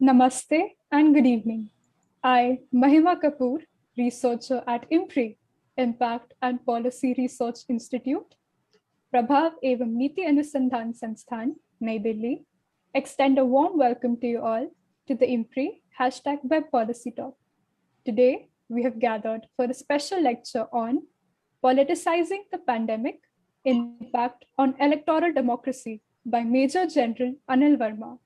Namaste and good evening. I, Mahima Kapoor, researcher at IMPRI, Impact and Policy Research Institute, Prabhav Evam Niti Anusandhan Sansthan, Nai Delhi, extend a warm welcome to you all to the IMPRI #Web Policy Talk. Today, we have gathered for a special lecture on Politicizing the Pandemic, Impact on Electoral Democracy by Major General Anil Verma.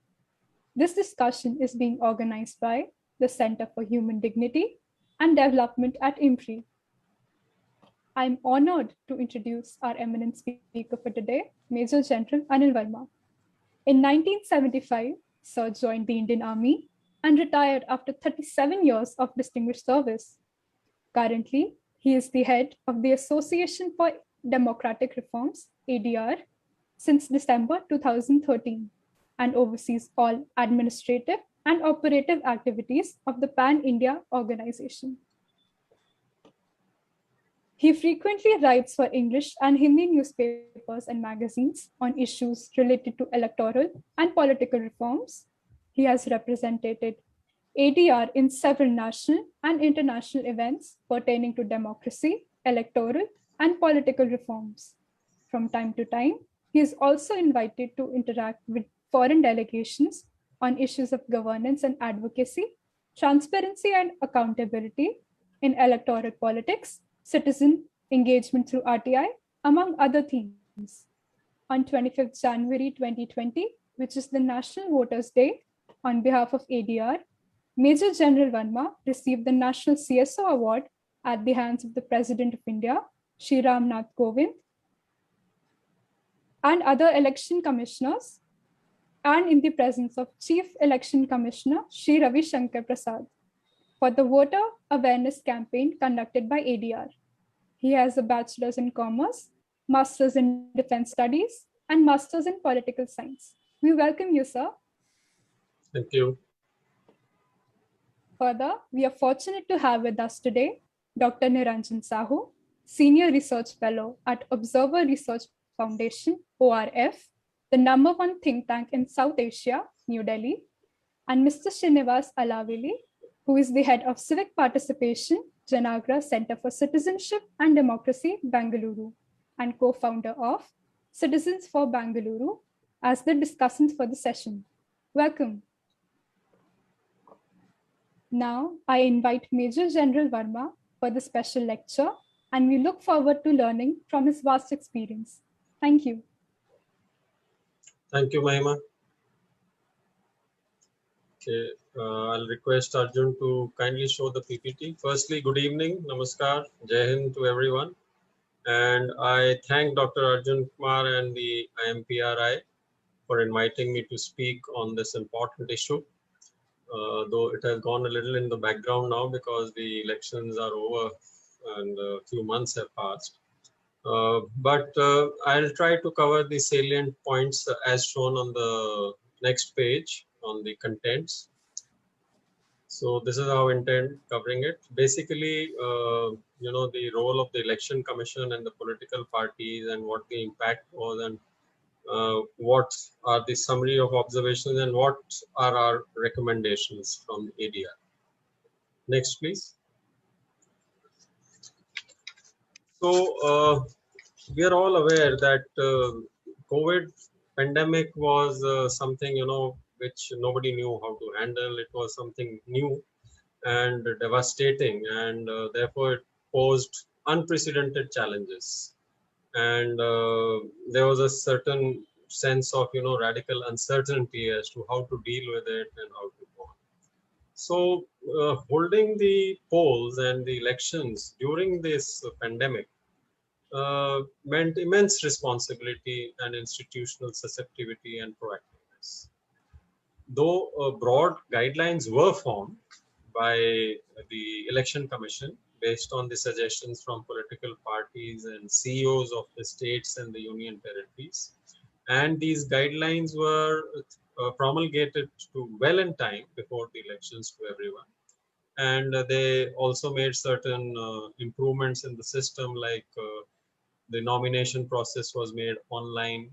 This discussion is being organized by the Center for Human Dignity and Development at IMPRI. I'm honored to introduce our eminent speaker for today, Major General Anil Verma. In 1975, Sir joined the Indian Army and retired after 37 years of distinguished service. Currently, he is the head of the Association for Democratic Reforms, ADR, since December 2013. And oversees all administrative and operative activities of the Pan-India organization. He frequently writes for English and Hindi newspapers and magazines on issues related to electoral and political reforms. He has represented ADR in several national and international events pertaining to democracy, electoral, and political reforms. From time to time, he is also invited to interact with foreign delegations on issues of governance and advocacy, transparency and accountability in electoral politics, citizen engagement through RTI, among other themes. On 25th January 2020, which is the National Voters' Day, on behalf of ADR, Major General Verma received the National CSO Award at the hands of the President of India, Shri Ram Nath Kovind, and other election commissioners, and in the presence of Chief Election Commissioner Shri Ravi Shankar Prasad for the voter awareness campaign conducted by ADR. He has a bachelor's in commerce, master's in defense studies, and master's in political science. We welcome you, sir. Thank you. Further, we are fortunate to have with us today Dr. Niranjan Sahoo, Senior Research Fellow at Observer Research Foundation, ORF, the #1 think tank in South Asia, New Delhi, and Mr. Srinivas Alavilli, who is the head of Civic Participation, Janaagraha Center for Citizenship and Democracy, Bengaluru, and co-founder of Citizens for Bengaluru, as the discussants for the session. Welcome. Now, I invite Major General Verma for the special lecture, and we look forward to learning from his vast experience. Thank you. Thank you, Mahima. Okay, I'll request Arjun to kindly show the PPT. Firstly, good evening, namaskar, Jai Hind to everyone. And I thank Dr. Arjun Kumar and the IMPRI for inviting me to speak on this important issue. Though it has gone a little in the background now because the elections are over and a few months have passed. But I'll try to cover the salient points as shown on the next page on the contents. So this is how I intend covering it. Basically, the role of the Election Commission and the political parties and what the impact was and what are the summary of observations and what are our recommendations from ADR. Next, please. So we are all aware that COVID pandemic was something, which nobody knew how to handle. It was something new and devastating, and therefore it posed unprecedented challenges. And there was a certain sense of, radical uncertainty as to how to deal with it and how to go on. So holding the polls and the elections during this pandemic meant immense responsibility and institutional susceptibility and proactiveness. Though broad guidelines were formed by the Election Commission based on the suggestions from political parties and CEOs of the states and the union territories, and these guidelines were promulgated to well in time before the elections to everyone. And they also made certain improvements in the system, like the nomination process was made online.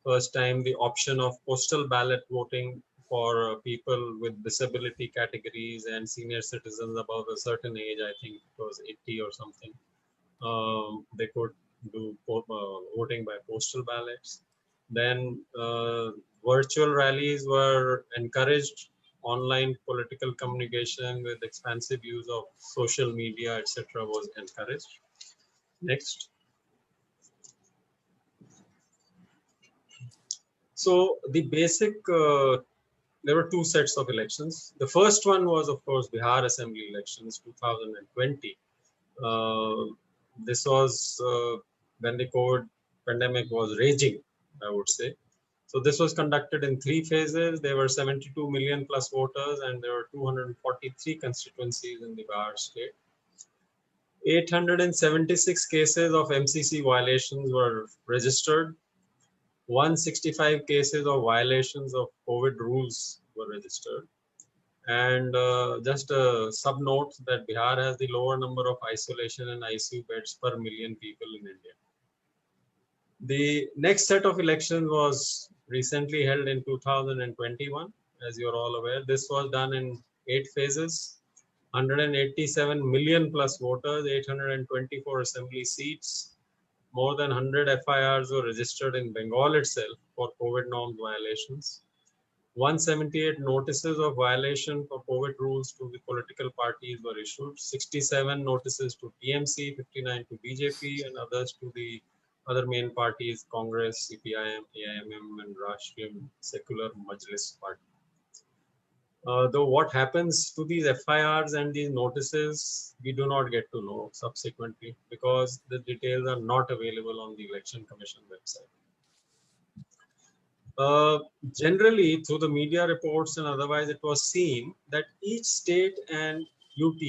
First time the option of postal ballot voting for people with disability categories and senior citizens above a certain age. I think it was 80 or something. They could do voting by postal ballots. Then virtual rallies were encouraged. Online political communication with expansive use of social media, etc., was encouraged. Next. So the basic, there were two sets of elections. The first one was, of course, Bihar Assembly elections 2020. This was when the COVID pandemic was raging, I would say. So this was conducted in 3 phases. There were 72 million plus voters, and there were 243 constituencies in the Bihar state. 876 cases of MCC violations were registered. 165 cases of violations of COVID rules were registered. And just a sub note that Bihar has the lower number of isolation and ICU beds per million people in India. The next set of elections was recently held in 2021, as you're all aware. This was done in 8 phases, 187 million plus voters, 824 assembly seats. More than 100 FIRs were registered in Bengal itself for COVID norms violations. 178 notices of violation for COVID rules to the political parties were issued. 67 notices to TMC, 59 to BJP, and others to the other main parties, Congress, CPIM, AIMM, and Rashtriya Secular Majlis Party. Though what happens to these FIRs and these notices, we do not get to know subsequently because the details are not available on the Election Commission website. Generally, through the media reports and otherwise, it was seen that each state and UT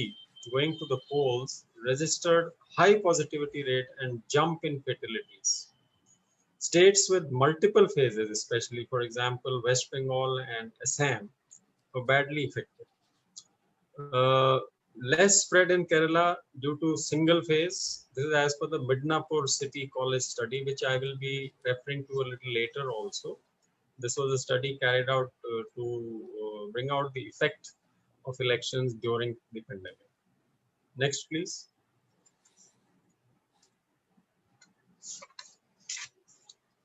going to the polls registered high positivity rate and jump in fatalities. States with multiple phases, especially, for example, West Bengal and Assam, were badly affected. Less spread in Kerala due to single phase. This is as per the Midnapur City College study, which I will be referring to a little later also. This was a study carried out to bring out the effect of elections during the pandemic. Next, please.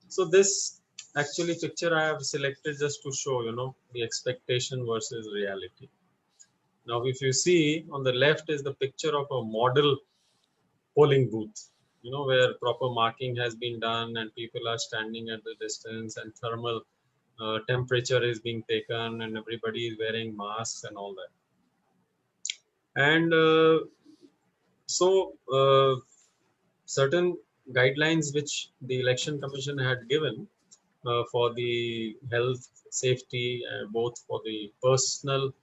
So this actually picture I have selected just to show, the expectation versus reality. Now, if you see on the left is the picture of a model polling booth, where proper marking has been done and people are standing at the distance and thermal temperature is being taken and everybody is wearing masks and all that. And certain guidelines which the Election Commission had given for the health, safety, both for the personnel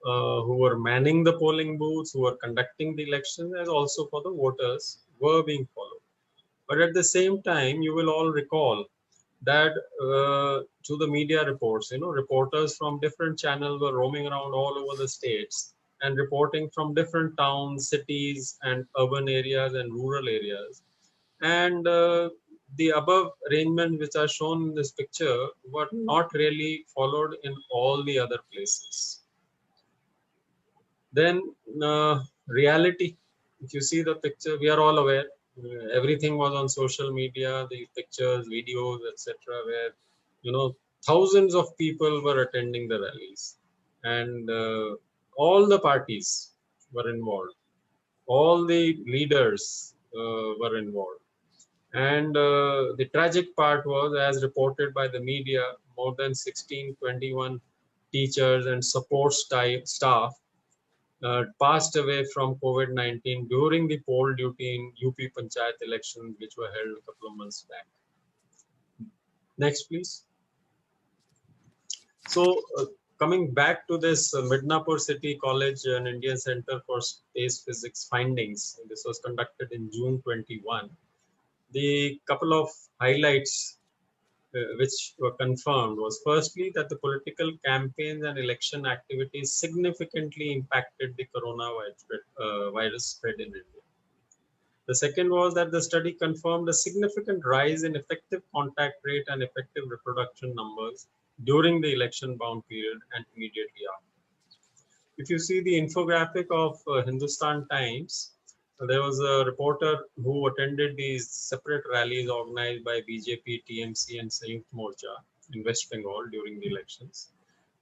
who were manning the polling booths, who were conducting the elections, as also for the voters were being followed. But at the same time, you will all recall that to the media reports, reporters from different channels were roaming around all over the states and reporting from different towns, cities, and urban areas and rural areas. And the above arrangements which are shown in this picture were not really followed in all the other places. Then reality, if you see the picture, we are all aware, everything was on social media, the pictures, videos, etc., where, thousands of people were attending the rallies and all the parties were involved. All the leaders were involved. And the tragic part was, as reported by the media, more than 1621 teachers and support staff passed away from COVID-19 during the poll duty in UP Panchayat elections, which were held a couple of months back. Next, please. So, coming back to this Midnapur City College and Indian Center for Space Physics findings, this was conducted in June 21. The couple of highlights which were confirmed was firstly that the political campaigns and election activities significantly impacted the coronavirus spread in India. The second was that the study confirmed a significant rise in effective contact rate and effective reproduction numbers during the election bound period and immediately after. If you see the infographic of Hindustan Times, there was a reporter who attended these separate rallies organized by BJP, TMC and Sanयुkt Morcha in West Bengal during the elections.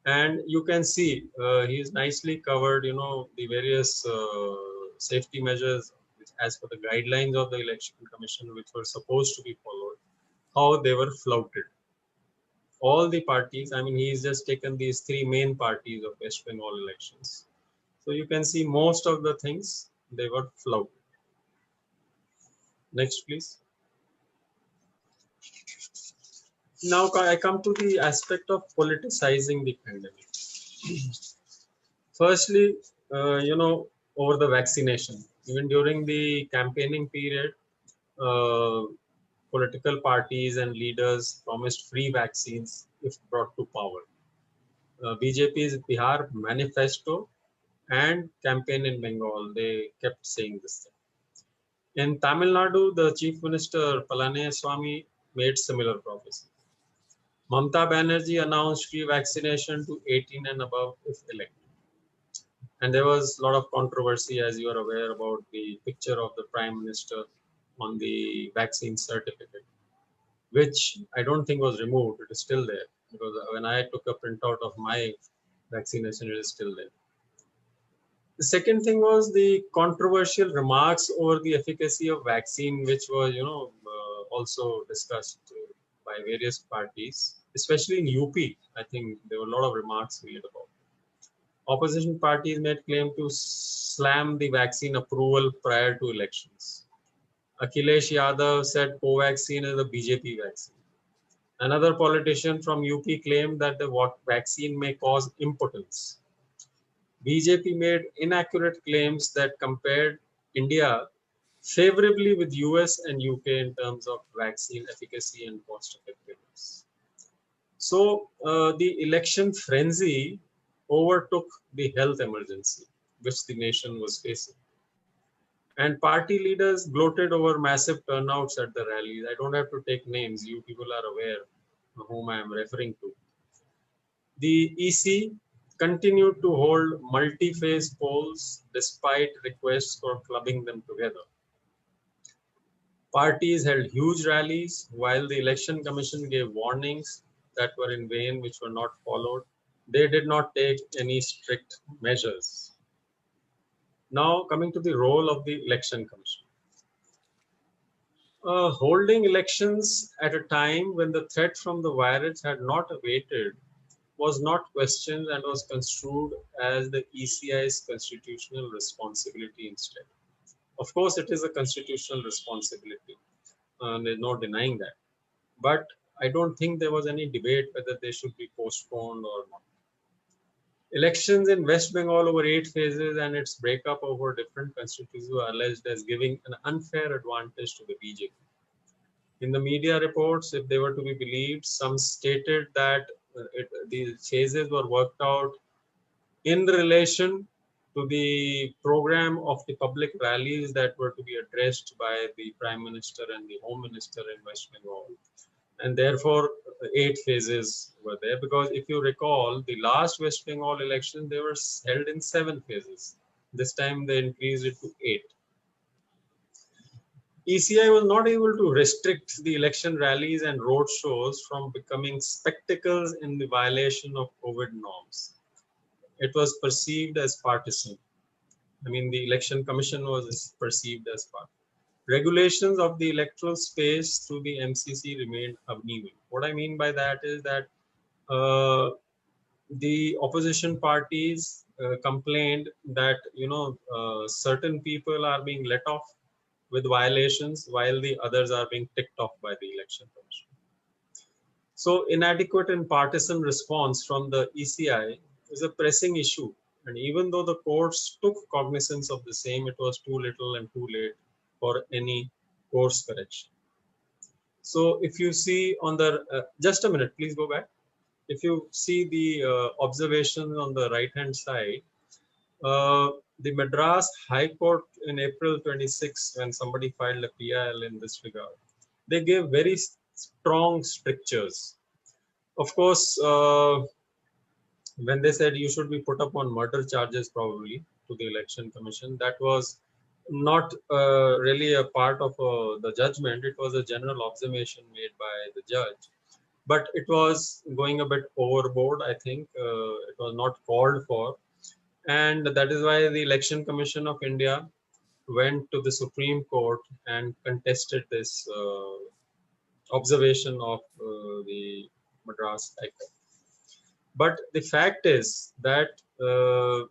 And you can see he is nicely covered, the various safety measures as per the guidelines of the Election Commission, which were supposed to be followed, how they were flouted. All the parties, I mean, he's just taken these three main parties of West Bengal elections. So you can see most of the things, they were flouted. Next, please. Now I come to the aspect of politicizing the pandemic. Firstly, over the vaccination. Even during the campaigning period, political parties and leaders promised free vaccines if brought to power. BJP's Bihar manifesto and campaign in Bengal, they kept saying this thing. In Tamil Nadu, the Chief Minister Palaniswamy made similar prophecies. Mamata Banerjee announced free vaccination to 18 and above if elected. And there was a lot of controversy, as you are aware, about the picture of the Prime Minister on the vaccine certificate, which I don't think was removed. It is still there, because when I took a printout of my vaccination, it is still there. The second thing was the controversial remarks over the efficacy of vaccine, which was, also discussed by various parties, especially in UP. I think there were a lot of remarks made about it. Opposition parties made claim to slam the vaccine approval prior to elections. Akhilesh Yadav said Covaxin is a BJP vaccine. Another politician from UP claimed that the vaccine may cause impotence. BJP made inaccurate claims that compared India favorably with US and UK in terms of vaccine efficacy and cost effectiveness. So the election frenzy overtook the health emergency which the nation was facing. And party leaders gloated over massive turnouts at the rallies. I don't have to take names, you people are aware of whom I am referring to. The EC continued to hold multi-phase polls despite requests for clubbing them together. Parties held huge rallies while the Election Commission gave warnings that were in vain, which were not followed. They did not take any strict measures. Now coming to the role of the Election Commission. Holding elections at a time when the threat from the virus had not abated was not questioned and was construed as the ECI's constitutional responsibility instead. Of course, it is a constitutional responsibility, and there's no denying that. But I don't think there was any debate whether they should be postponed or not. Elections in West Bengal over 8 phases and its breakup over different constituencies were alleged as giving an unfair advantage to the BJP. In the media reports, if they were to be believed, some stated that the phases were worked out in relation to the program of the public rallies that were to be addressed by the Prime Minister and the Home Minister in West Bengal. And therefore, 8 phases were there, because if you recall, the last West Bengal election, they were held in 7 phases. This time they increased it to 8. ECI was not able to restrict the election rallies and road shows from becoming spectacles in the violation of COVID norms. It was perceived as partisan. I mean, the Election Commission was perceived as partisan. Regulations of the electoral space through the MCC remained uneven. What I mean by that is that the opposition parties complained that certain people are being let off with violations while the others are being ticked off by the Election Commission. So inadequate and partisan response from the ECI is a pressing issue. And even though the courts took cognizance of the same, it was too little and too late for any course correction. So if you see on the, just a minute, please go back. If you see the observations on the right-hand side, the Madras High Court in April 26, when somebody filed a PIL in this regard, they gave very strong strictures. Of course, when they said you should be put up on murder charges probably to the election commission, that was not really a part of the judgment. It was a general observation made by the judge, but it was going a bit overboard. I think it was not called for, and that is why the Election Commission of India went to the Supreme Court and contested this observation of the Madras High Court. But the fact is that the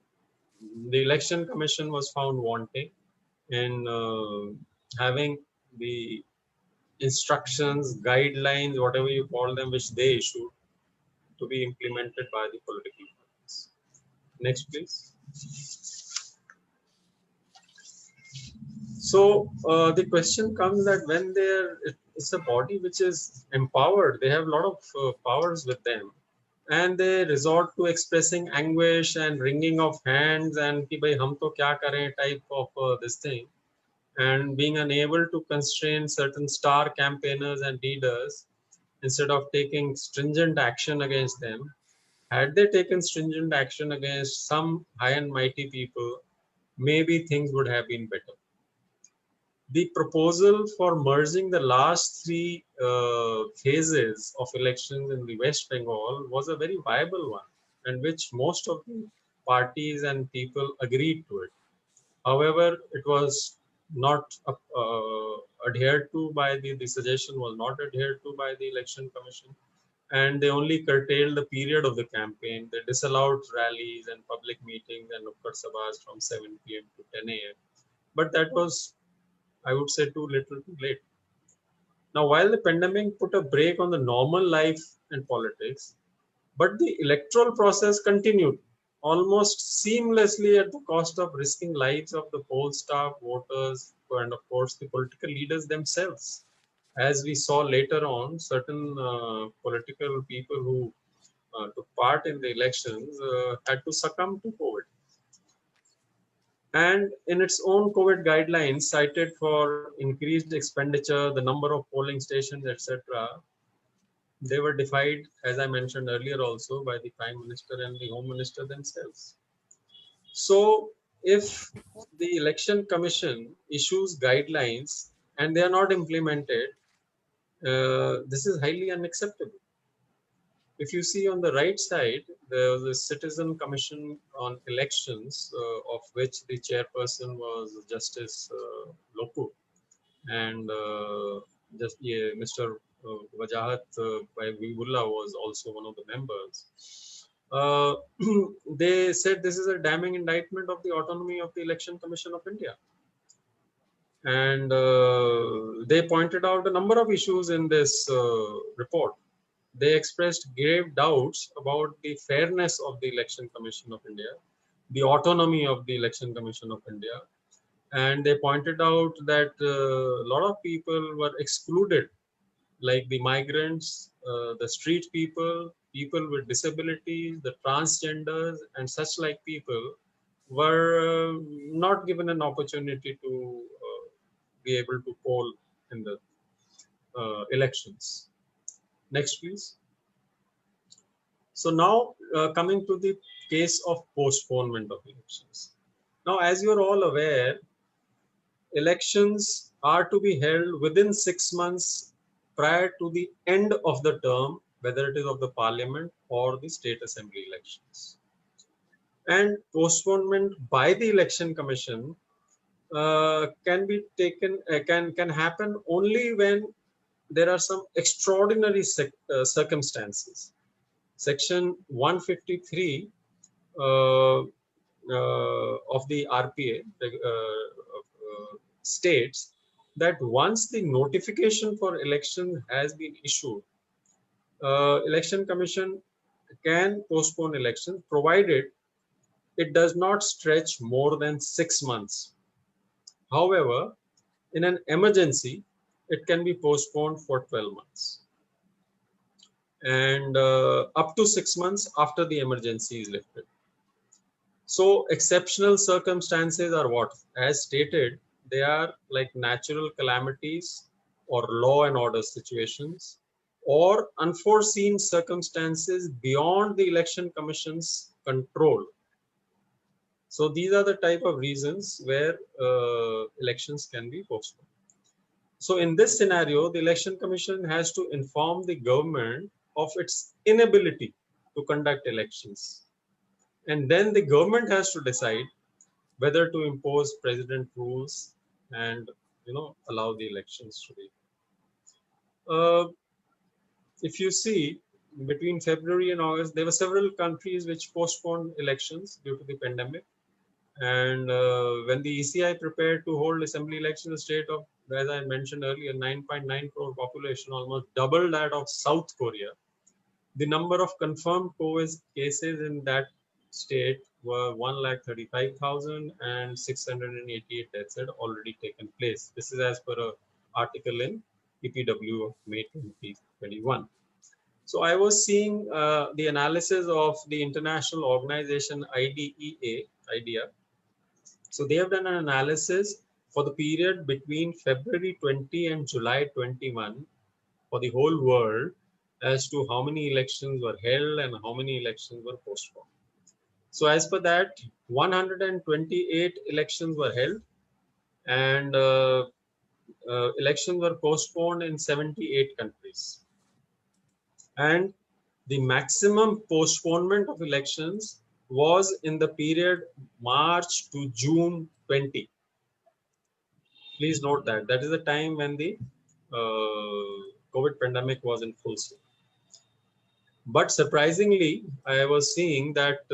Election Commission was found wanting in having the instructions, guidelines, whatever you call them, which they issued to be implemented by the political parties. Next, please. So the question comes that when it's a body which is empowered, they have a lot of powers with them, and they resort to expressing anguish and wringing of hands and ki bhai hum to kya kare type of this thing, and being unable to constrain certain star campaigners and leaders instead of taking stringent action against them. Had they taken stringent action against some high and mighty people, maybe things would have been better. The proposal for merging the last three phases of elections in the West Bengal was a very viable one, and which most of the parties and people agreed to it. However, it was not adhered to by the suggestion was not adhered to by the Election Commission, and they only curtailed the period of the campaign. They disallowed rallies and public meetings and Nukkad Sabhas from 7 p.m. to 10 a.m. But that was, I would say, too little too late. Now, while the pandemic put a brake on the normal life and politics, but the electoral process continued almost seamlessly at the cost of risking lives of the poll staff, voters, and of course the political leaders themselves. As we saw later on, certain political people who took part in the elections had to succumb to COVID. And in its own COVID guidelines cited for increased expenditure, the number of polling stations, etc., they were defied, as I mentioned earlier also, by the Prime Minister and the Home Minister themselves. So if the Election Commission issues guidelines and they are not implemented, this is highly unacceptable. If you see on the right side, there was a Citizen Commission on Elections, of which the chairperson was Justice Loku, and Mr. Wajahat Bhibullah was also one of the members. They said this is a damning indictment of the autonomy of the Election Commission of India. And they pointed out a number of issues in this report. They expressed grave doubts about the fairness of the Election Commission of India, the autonomy of the Election Commission of India, and they pointed out that a lot of people were excluded, like the migrants, the street people, people with disabilities, the transgenders, and such like people were not given an opportunity to be able to poll in the elections. Next, please. So now coming to the case of postponement of elections. Now, as you are all aware, elections are to be held within 6 months prior to the end of the term, whether it is of the parliament or the state assembly elections. And postponement by the Election Commission can be taken, can happen only when there are some extraordinary circumstances. Section 153 of the RPA states that once the notification for election has been issued, Election Commission can postpone elections provided it does not stretch more than 6 months. However, in an emergency, it can be postponed for 12 months and up to 6 months after the emergency is lifted. So exceptional circumstances are what? As stated, they are like natural calamities or law and order situations, or unforeseen circumstances beyond the Election Commission's control. So these are the type of reasons where elections can be postponed. So in this scenario, the Election Commission has to inform the government of its inability to conduct elections. And then the government has to decide whether to impose president rules and allow the elections to be. If you see, between February and August, there were several countries which postponed elections due to the pandemic. And when the ECI prepared to hold assembly elections in the state of, as I mentioned earlier, 9.9 crore population, almost double that of South Korea, the number of confirmed COVID cases in that state were 135,000 and 688 deaths had already taken place. This is as per an article in EPW of May 2021. So I was seeing the analysis of the international organization IDEA. So they have done an analysis for the period between February 20 and July 21 for the whole world as to how many elections were held and how many elections were postponed. So as per that, 128 elections were held and elections were postponed in 78 countries. And the maximum postponement of elections was in the period March to June 20. Please note that that is the time when the COVID pandemic was in full swing. But surprisingly, I was seeing that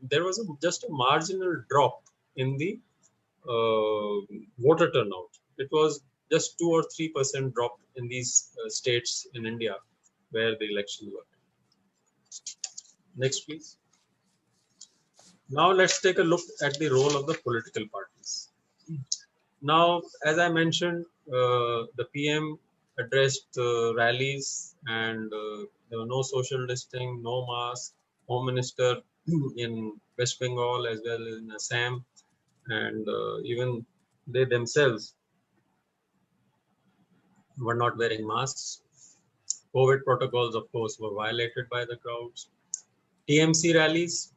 there was just a marginal drop in the voter turnout. It was just 2 or 3% drop in these states in India where the elections were. Next, please. Now let's take a look at the role of the political parties. Now, as I mentioned, the PM addressed rallies and there were no social distancing, no mask. Home Minister in West Bengal as well as in Assam, and even they themselves were not wearing masks. COVID protocols, of course, were violated by the crowds. TMC rallies,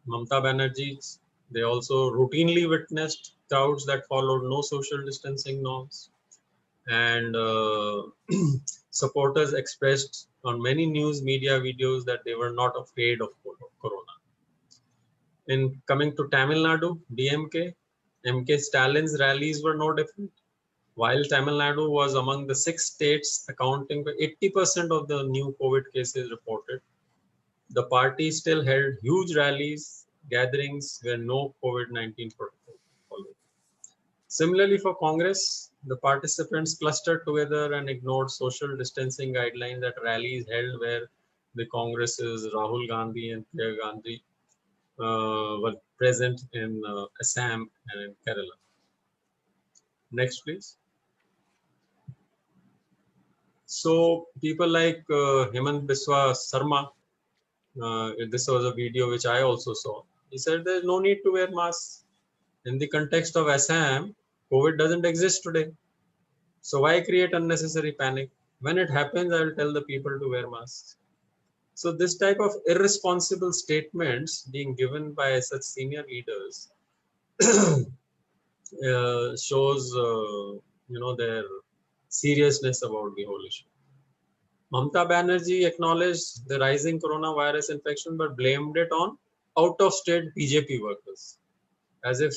Mamata Banerjee's, they also routinely witnessed crowds that followed no social distancing norms. And supporters expressed on many news media videos that they were not afraid of corona. In coming to Tamil Nadu, DMK, MK Stalin's rallies were no different. While Tamil Nadu was among the 6 states accounting for 80% of the new COVID cases reported, the party still held huge rallies, gatherings where no COVID-19 protocol followed. Similarly, for Congress, the participants clustered together and ignored social distancing guidelines at rallies held where the Congress's Rahul Gandhi and Priyanka Gandhi were present in Assam and in Kerala. Next, please. So people like Hemant Biswa Sarma, this was a video which I also saw. He said there's no need to wear masks. In the context of Assam, COVID doesn't exist today. So why create unnecessary panic? When it happens, I will tell the people to wear masks. So this type of irresponsible statements being given by such senior leaders shows their seriousness about the whole issue. Mamata Banerjee acknowledged the rising coronavirus infection but blamed it on out-of-state BJP workers, as if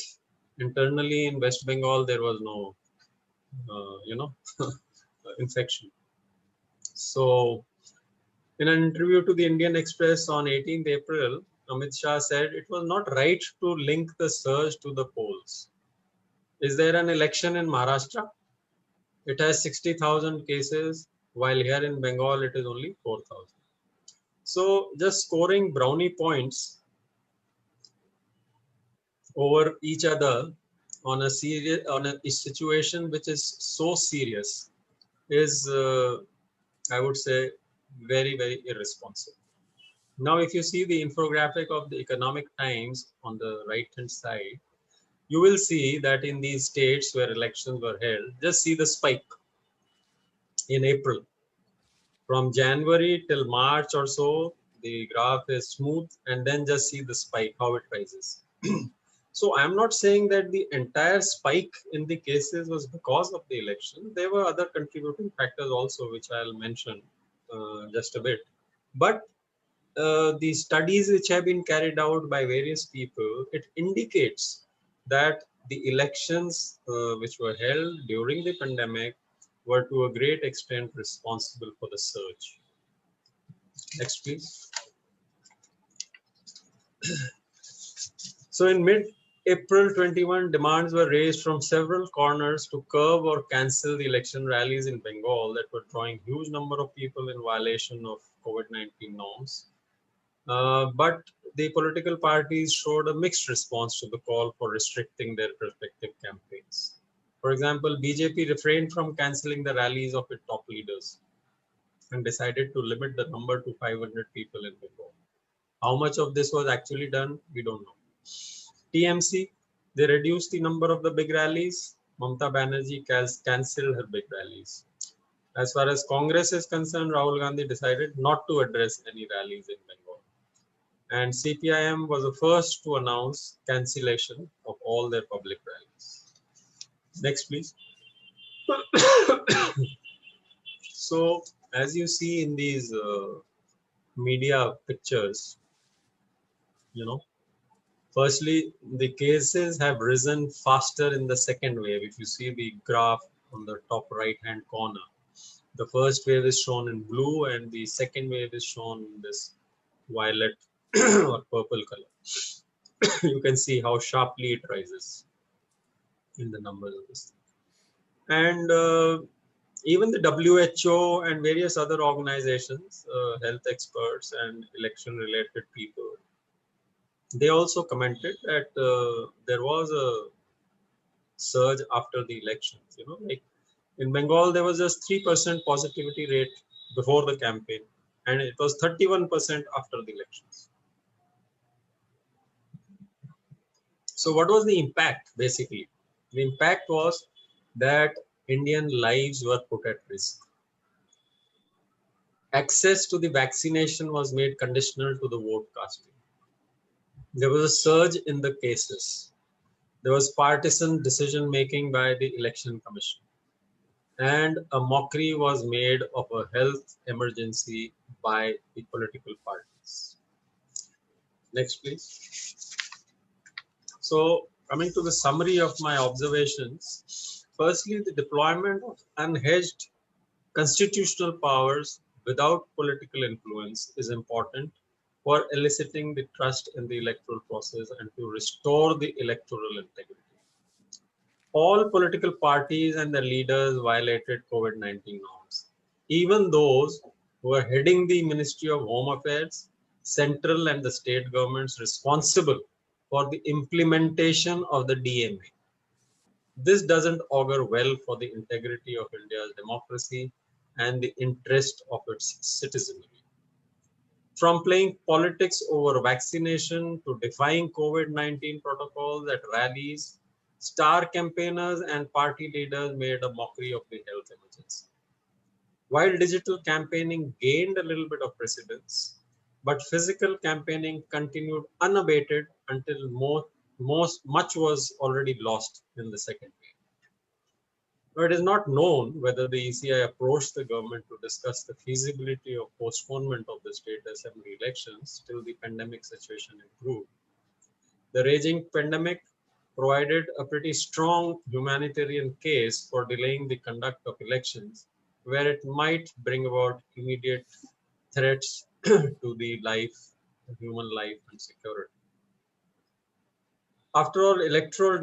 internally in West Bengal there was no infection. So in an interview to the Indian Express on 18th April, Amit Shah said it was not right to link the surge to the polls. Is there an election in Maharashtra? It has 60,000 cases, while here in Bengal it is only 4,000. So just scoring brownie points over each other on a situation which is so serious is, I would say, very, very irresponsible. Now, if you see the infographic of the Economic Times on the right-hand side, you will see that in these states where elections were held, just see the spike in April. From January till March or so, the graph is smooth, and then just see the spike, how it rises. So I'm not saying that the entire spike in the cases was because of the election. There were other contributing factors also, which I'll mention just a bit. But the studies which have been carried out by various people, it indicates that the elections which were held during the pandemic were to a great extent responsible for the surge. Next, please. So in mid-April 21, demands were raised from several corners to curb or cancel the election rallies in Bengal that were drawing huge number of people in violation of COVID-19 norms. But the political parties showed a mixed response to the call for restricting their respective campaigns. For example, BJP refrained from cancelling the rallies of its top leaders and decided to limit the number to 500 people in Bengal. How much of this was actually done, we don't know. TMC, they reduced the number of the big rallies. Mamata Banerjee cancelled her big rallies. As far as Congress is concerned, Rahul Gandhi decided not to address any rallies in Bengal. And CPIM was the first to announce cancellation of all their public rallies. Next, please. So, as you see in these media pictures, firstly, the cases have risen faster in the second wave. If you see the graph on the top right-hand corner, the first wave is shown in blue and the second wave is shown in this violet or purple color. You can see how sharply it rises in the numbers of this. And even the WHO and various other organizations, health experts and election-related people, they also commented that there was a surge after the elections. Like in Bengal, there was just 3% positivity rate before the campaign, and it was 31% after the elections. So what was the impact, basically? The impact was that Indian lives were put at risk. Access to the vaccination was made conditional to the vote casting. There was a surge in the cases. There was partisan decision making by the Election Commission. And a mockery was made of a health emergency by the political parties. Next, please. So, coming to the summary of my observations, firstly, the deployment of unhedged constitutional powers without political influence is important for eliciting the trust in the electoral process and to restore the electoral integrity. All political parties and their leaders violated COVID-19 norms. Even those who are heading the Ministry of Home Affairs, central and the state governments responsible for the implementation of the DMA. This doesn't augur well for the integrity of India's democracy and the interest of its citizenry. From playing politics over vaccination to defying COVID-19 protocols at rallies, star campaigners and party leaders made a mockery of the health emergency. While digital campaigning gained a little bit of precedence, but physical campaigning continued unabated until much was already lost in the second wave. Now, it is not known whether the ECI approached the government to discuss the feasibility of postponement of the state assembly elections till the pandemic situation improved. The raging pandemic provided a pretty strong humanitarian case for delaying the conduct of elections, where it might bring about immediate threats to the human life and security. After all, electoral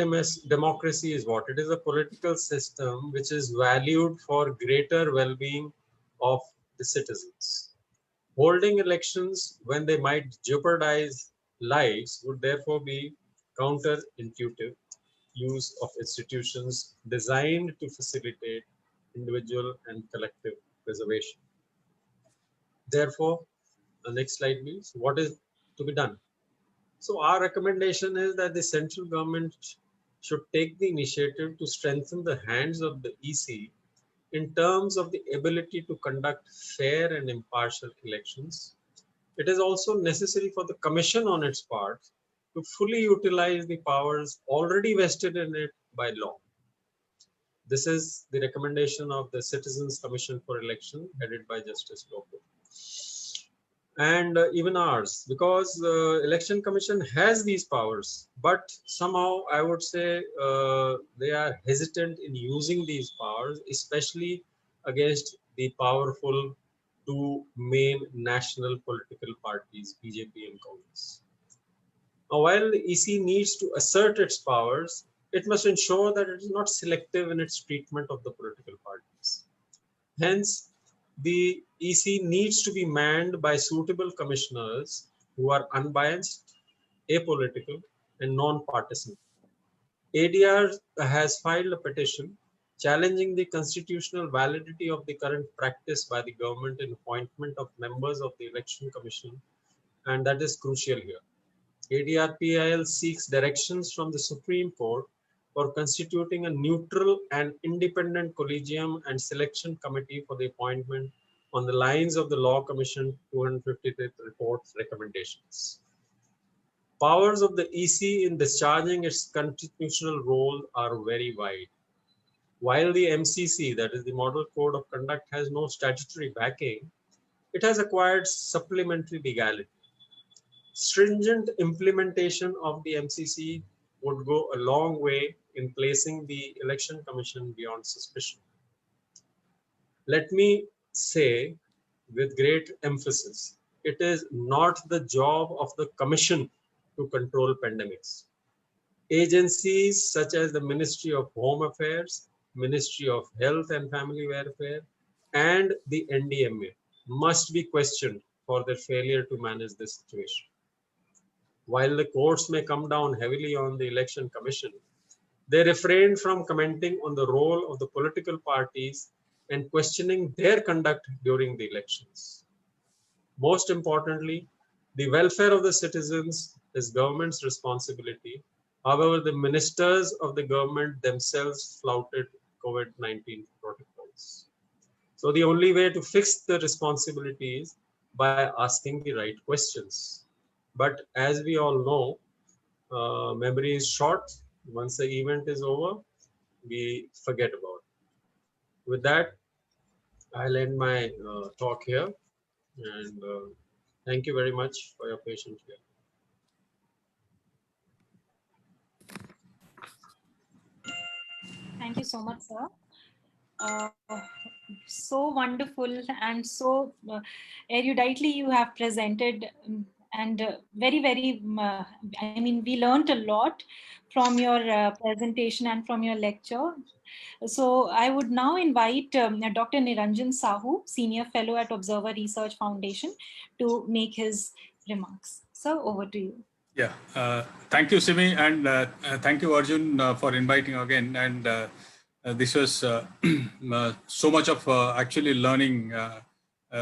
democracy is what? It is a political system which is valued for greater well-being of the citizens. Holding elections when they might jeopardize lives would therefore be counterintuitive use of institutions designed to facilitate individual and collective preservation. Therefore, the next slide please. What is to be done? So our recommendation is that the central government should take the initiative to strengthen the hands of the EC in terms of the ability to conduct fair and impartial elections. It is also necessary for the Commission on its part to fully utilize the powers already vested in it by law. This is the recommendation of the Citizens Commission for Election, headed by Justice Lokur. And even ours, because Election Commission has these powers, but somehow I would say they are hesitant in using these powers, especially against the powerful two main national political parties, BJP and Congress. Now, while the EC needs to assert its powers, it must ensure that it is not selective in its treatment of the political parties. Hence, the EC needs to be manned by suitable commissioners who are unbiased, apolitical, and non-partisan. ADR has filed a petition challenging the constitutional validity of the current practice by the government in appointment of members of the Election Commission, and that is crucial here. ADRPIL seeks directions from the Supreme Court for constituting a neutral and independent collegium and selection committee for the appointment on the lines of the Law Commission 253rd report's recommendations. Powers of the EC in discharging its constitutional role are very wide. While the MCC, that is the Model Code of Conduct, has no statutory backing, it has acquired supplementary legality. Stringent implementation of the MCC would go a long way in placing the Election Commission beyond suspicion. Let me say with great emphasis, it is not the job of the Commission to control pandemics. Agencies such as the Ministry of Home Affairs, Ministry of Health and Family Welfare, and the NDMA must be questioned for their failure to manage this situation. While the courts may come down heavily on the Election Commission, they refrain from commenting on the role of the political parties and questioning their conduct during the elections. Most importantly, the welfare of the citizens is government's responsibility. However, the ministers of the government themselves flouted COVID-19 protocols. So the only way to fix the responsibility is by asking the right questions. But as we all know, memory is short. Once the event is over, we forget about it. With that, I'll end my talk here. And thank you very much for your patience here. Thank you so much, sir. So wonderful and so eruditely you have presented, and very, very, I mean, we learned a lot from your presentation and from your lecture. So I would now invite Dr. Niranjan Sahoo, Senior Fellow at Observer Research Foundation, to make his remarks. So over to you. Yeah, thank you, Simi, and thank you, Arjun, for inviting again. And this was so much of actually learning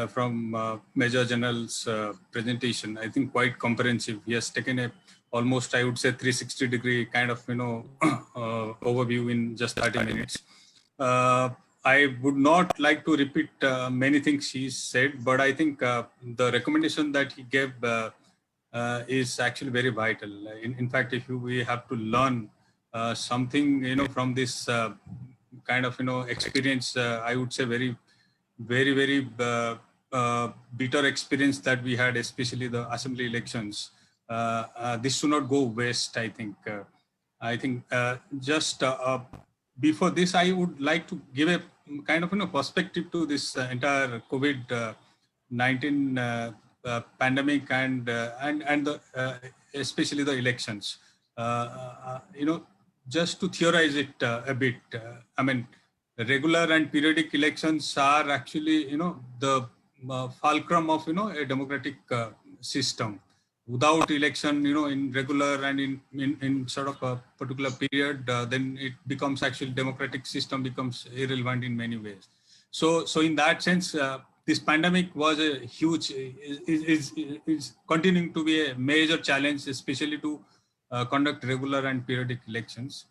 from Major General's presentation. I think quite comprehensive. He has taken a almost, I would say, 360-degree kind of overview in just 30 minutes. I would not like to repeat many things he said, but I think the recommendation that he gave is actually very vital. In fact, if we have to learn something, from this kind of, experience, I would say very, very bitter experience that we had, especially the assembly elections. This should not go waste, I think. Just before this, I would like to give a kind of, perspective to this entire COVID-19 pandemic and especially the elections. Just to theorize it a bit. I mean, regular and periodic elections are actually, the fulcrum of, a democratic system. Without election, in regular and in sort of a particular period, then it becomes actually democratic system becomes irrelevant in many ways. So in that sense, this pandemic was a huge, is continuing to be a major challenge, especially to conduct regular and periodic elections.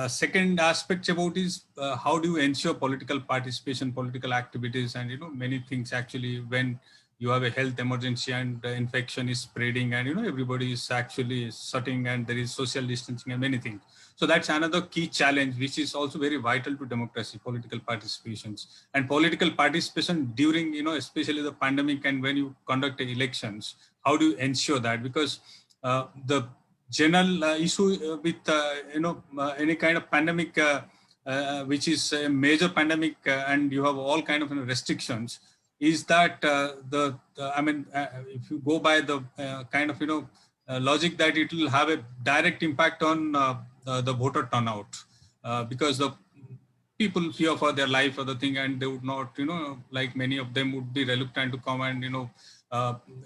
second aspect about is how do you ensure political participation, political activities, and many things actually when you have a health emergency and infection is spreading and everybody is actually sitting and there is social distancing and many things. So that's another key challenge which is also very vital to democracy, political participations. And political participation during especially the pandemic and when you conduct elections, how do you ensure that? Because the general issue with any kind of pandemic which is a major pandemic and you have all kind of restrictions is that if you go by the kind of logic that it will have a direct impact on the voter turnout because the people fear for their life or the thing and they would not like many of them would be reluctant to come and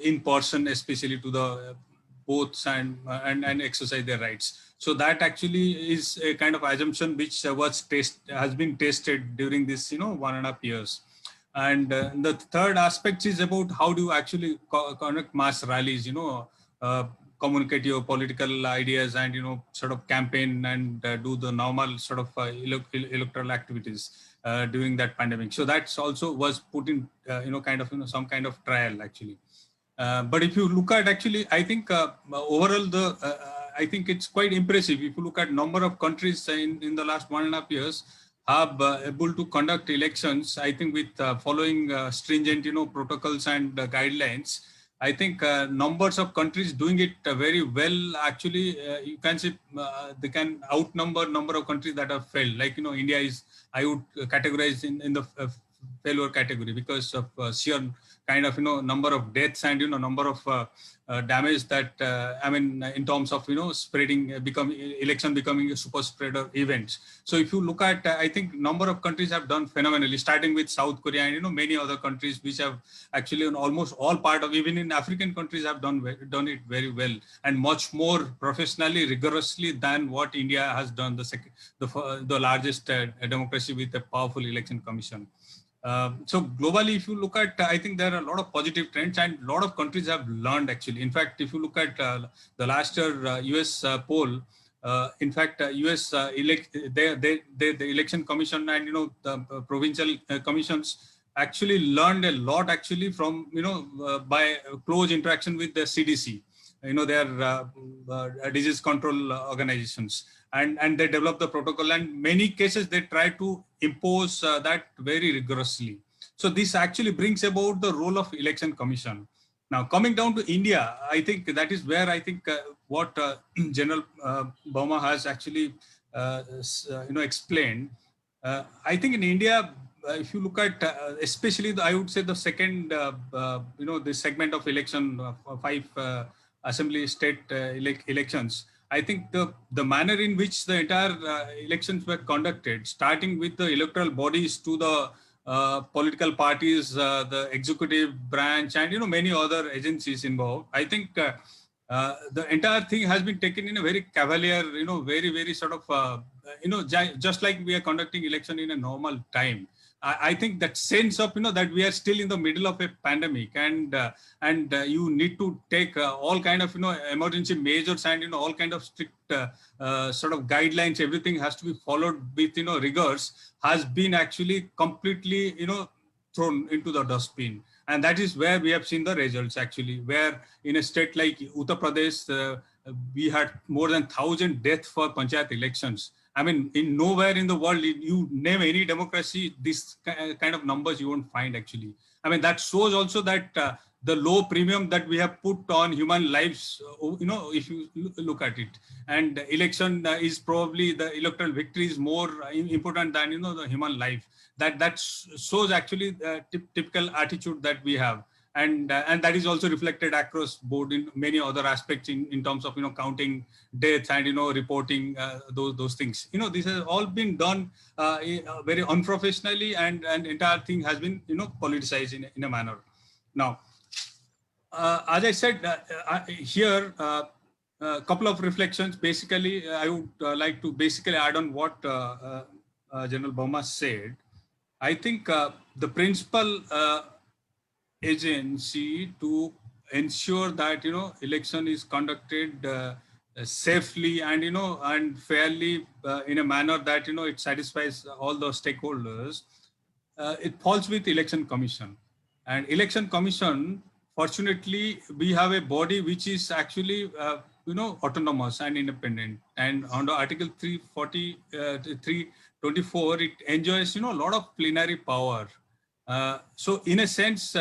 in person, especially to the booths and exercise their rights. So that actually is a kind of assumption which has been tested during this 1.5 years. And the third aspect is about how do you actually conduct mass rallies, communicate your political ideas and sort of campaign and do the normal sort of electoral activities during that pandemic. So that's also was put in some kind of trial actually. But if you look at actually, I think overall I think it's quite impressive. If you look at number of countries in the last 1.5 years have able to conduct elections, I think with following stringent protocols and guidelines. I think numbers of countries doing it very well. Actually, you can say they can outnumber number of countries that have failed. Like India is, I would categorize in the failure category because of sheer kind of number of deaths and number of damage that in terms of spreading election becoming a super spreader event. So if you look at I think number of countries have done phenomenally, starting with South Korea and many other countries which have actually in almost all part of, even in African countries have done it very well and much more professionally, rigorously than what India has done, the largest democracy with a powerful election commission. So globally, if you look at, I think there are a lot of positive trends and a lot of countries have learned actually. In fact, if you look at the last year US poll, in fact, US the election commission and the provincial commissions actually learned a lot actually from by close interaction with the CDC, their disease control organizations. And they develop the protocol, and many cases they try to impose that very rigorously. So this actually brings about the role of election commission. Now coming down to India, I think that is where I think what General Verma has actually explained. I think in India, if you look at especially I would say the second this segment of election 5 assembly state elections. I think the manner in which the entire elections were conducted, starting with the electoral bodies to the political parties, the executive branch, and many other agencies involved. I think the entire thing has been taken in a very cavalier, very sort of, just like we are conducting election in a normal time. I think that sense of that we are still in the middle of a pandemic and you need to take all kind of emergency measures and all kind of strict sort of guidelines. Everything has to be followed with rigors, has been actually completely thrown into the dustbin. And that is where we have seen the results actually, where in a state like Uttar Pradesh, we had more than 1,000 deaths for panchayat elections. I mean, in nowhere in the world, you name any democracy, this kind of numbers you won't find actually. I mean, that shows also that the low premium that we have put on human lives, if you look at it. And election is probably the electoral victory is more important than, the human life. That shows actually the typical attitude that we have. And that is also reflected across board in many other aspects in terms of counting deaths and reporting those things. This has all been done very unprofessionally, and entire thing has been politicized in a manner. Now, as I said here, a couple of reflections. Basically, I would like to basically add on what General Verma said. I think the principal agency to ensure that election is conducted safely and and fairly in a manner that it satisfies all the stakeholders, it falls with Election Commission. And Election Commission, fortunately, we have a body which is actually autonomous and independent. And under Article 340, 324, it enjoys a lot of plenary power. So in a sense,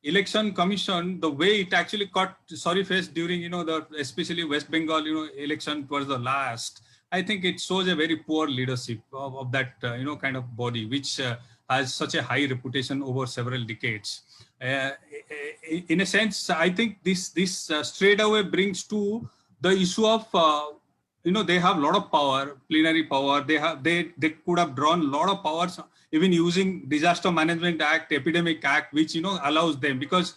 Election Commission, the way it actually cut sorry face during the especially West Bengal election towards the last, I think it shows a very poor leadership of that kind of body, which has such a high reputation over several decades. In a sense, I think this straight away brings to the issue of they have a lot of power, plenary power. They could have drawn a lot of powers, even using Disaster Management Act, Epidemic Act, which allows them, because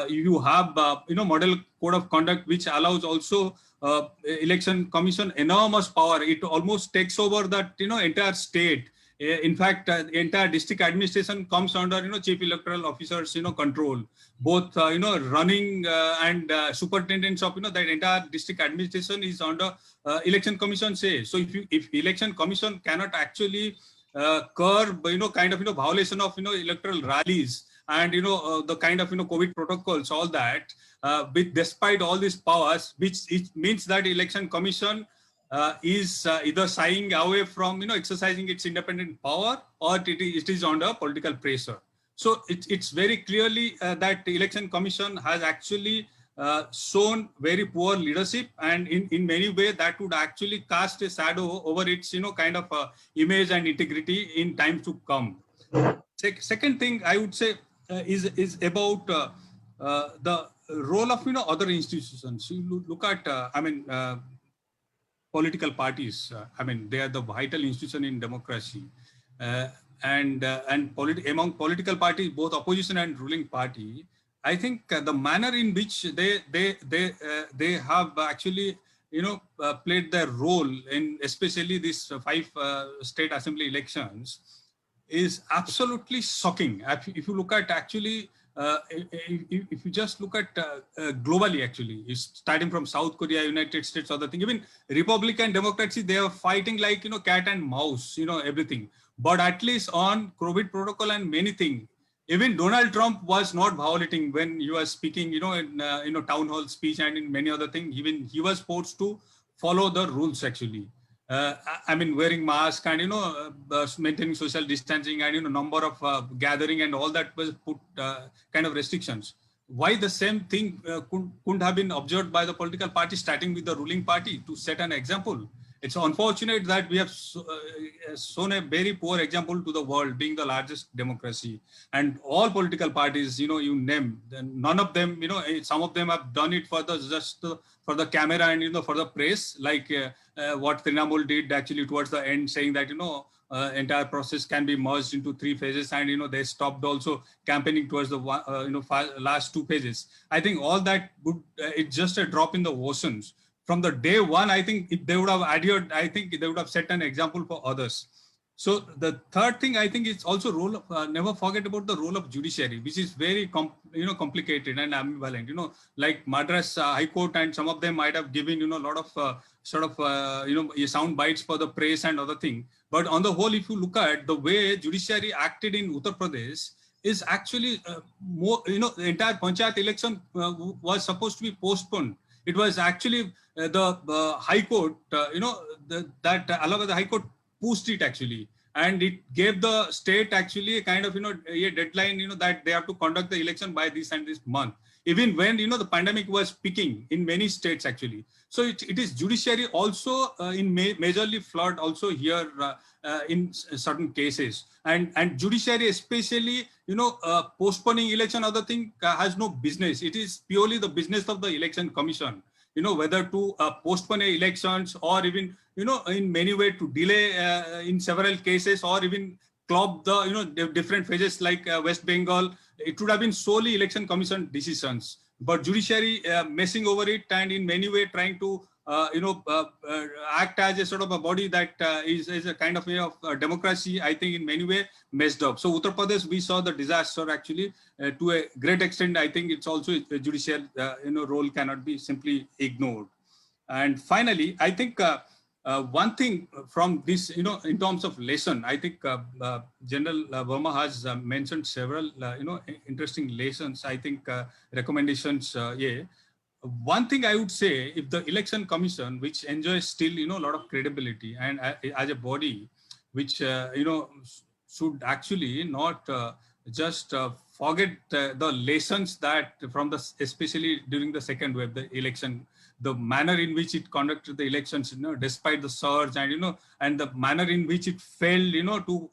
you have model code of conduct which allows also Election Commission enormous power. It almost takes over that entire state. In fact, entire district administration comes under chief electoral officers control, both running and superintendents of that entire district administration is under Election Commission say. So if Election Commission cannot actually curb kind of violation of electoral rallies and the kind of COVID protocols, all that, despite all these powers, which it means that Election Commission is either shying away from exercising its independent power, or it is under political pressure. So it's very clearly that the Election Commission has actually shown very poor leadership, and in many ways that would actually cast a shadow over its kind of image and integrity in times to come. Second thing I would say is about the role of other institutions. You look at political parties. They are the vital institution in democracy, and among political parties, both opposition and ruling party, I think the manner in which they have actually played their role in especially these 5 state assembly elections is absolutely shocking. If you look at actually. If you just look at globally, actually, starting from South Korea, United States, other thing, even Republican democracy, they are fighting like cat and mouse, everything. But at least on COVID protocol and many things, even Donald Trump was not violating when he was speaking, in town hall speech and in many other things. Even he was forced to follow the rules actually. Wearing mask and maintaining social distancing and number of gathering and all that was put kind of restrictions. Why the same thing couldn't have been observed by the political party, starting with the ruling party, to set an example? It's unfortunate that we have shown a very poor example to the world, being the largest democracy, and all political parties, you name, none of them, some of them have done it for for the camera and for the press, like what Trinamool did actually towards the end, saying that entire process can be merged into 3 phases, and they stopped also campaigning towards the last 2 phases. I think all that would it's just a drop in the oceans. From the day one, I think if they would have adhered, I think they would have set an example for others. So the third thing, I think, is also role of, never forget about the role of judiciary, which is very complicated and ambivalent. Like Madras High Court, and some of them might have given a lot of sound bites for the press and other thing. But on the whole, if you look at the way judiciary acted in Uttar Pradesh, is actually more, the entire Panchayat election was supposed to be postponed. It was actually the High Court, that Allahabad High Court pushed it actually, and it gave the state actually a kind of a deadline, that they have to conduct the election by this and this month, even when the pandemic was peaking in many states actually. So it is judiciary also in majorly flawed also here in certain cases, and judiciary especially postponing election, other thing has no business. It is purely the business of the Election Commission, whether to postpone elections, or even in many way to delay in several cases, or even club the different phases like West Bengal. It would have been solely Election Commission decisions, but judiciary messing over it, and in many way trying to act as a sort of a body that is a kind of democracy, I think in many way messed up. So Uttar Pradesh, we saw the disaster actually to a great extent. I think it's also a judicial role cannot be simply ignored. And finally, I think one thing from this, in terms of lesson, I think General Verma has mentioned several, interesting lessons. I think recommendations. Yeah. One thing I would say, if the Election Commission, which enjoys still, a lot of credibility, and as a body, which should actually not just forget the lessons that from especially during the second wave, the election, the manner in which it conducted the elections, despite the surge, and and the manner in which it failed, to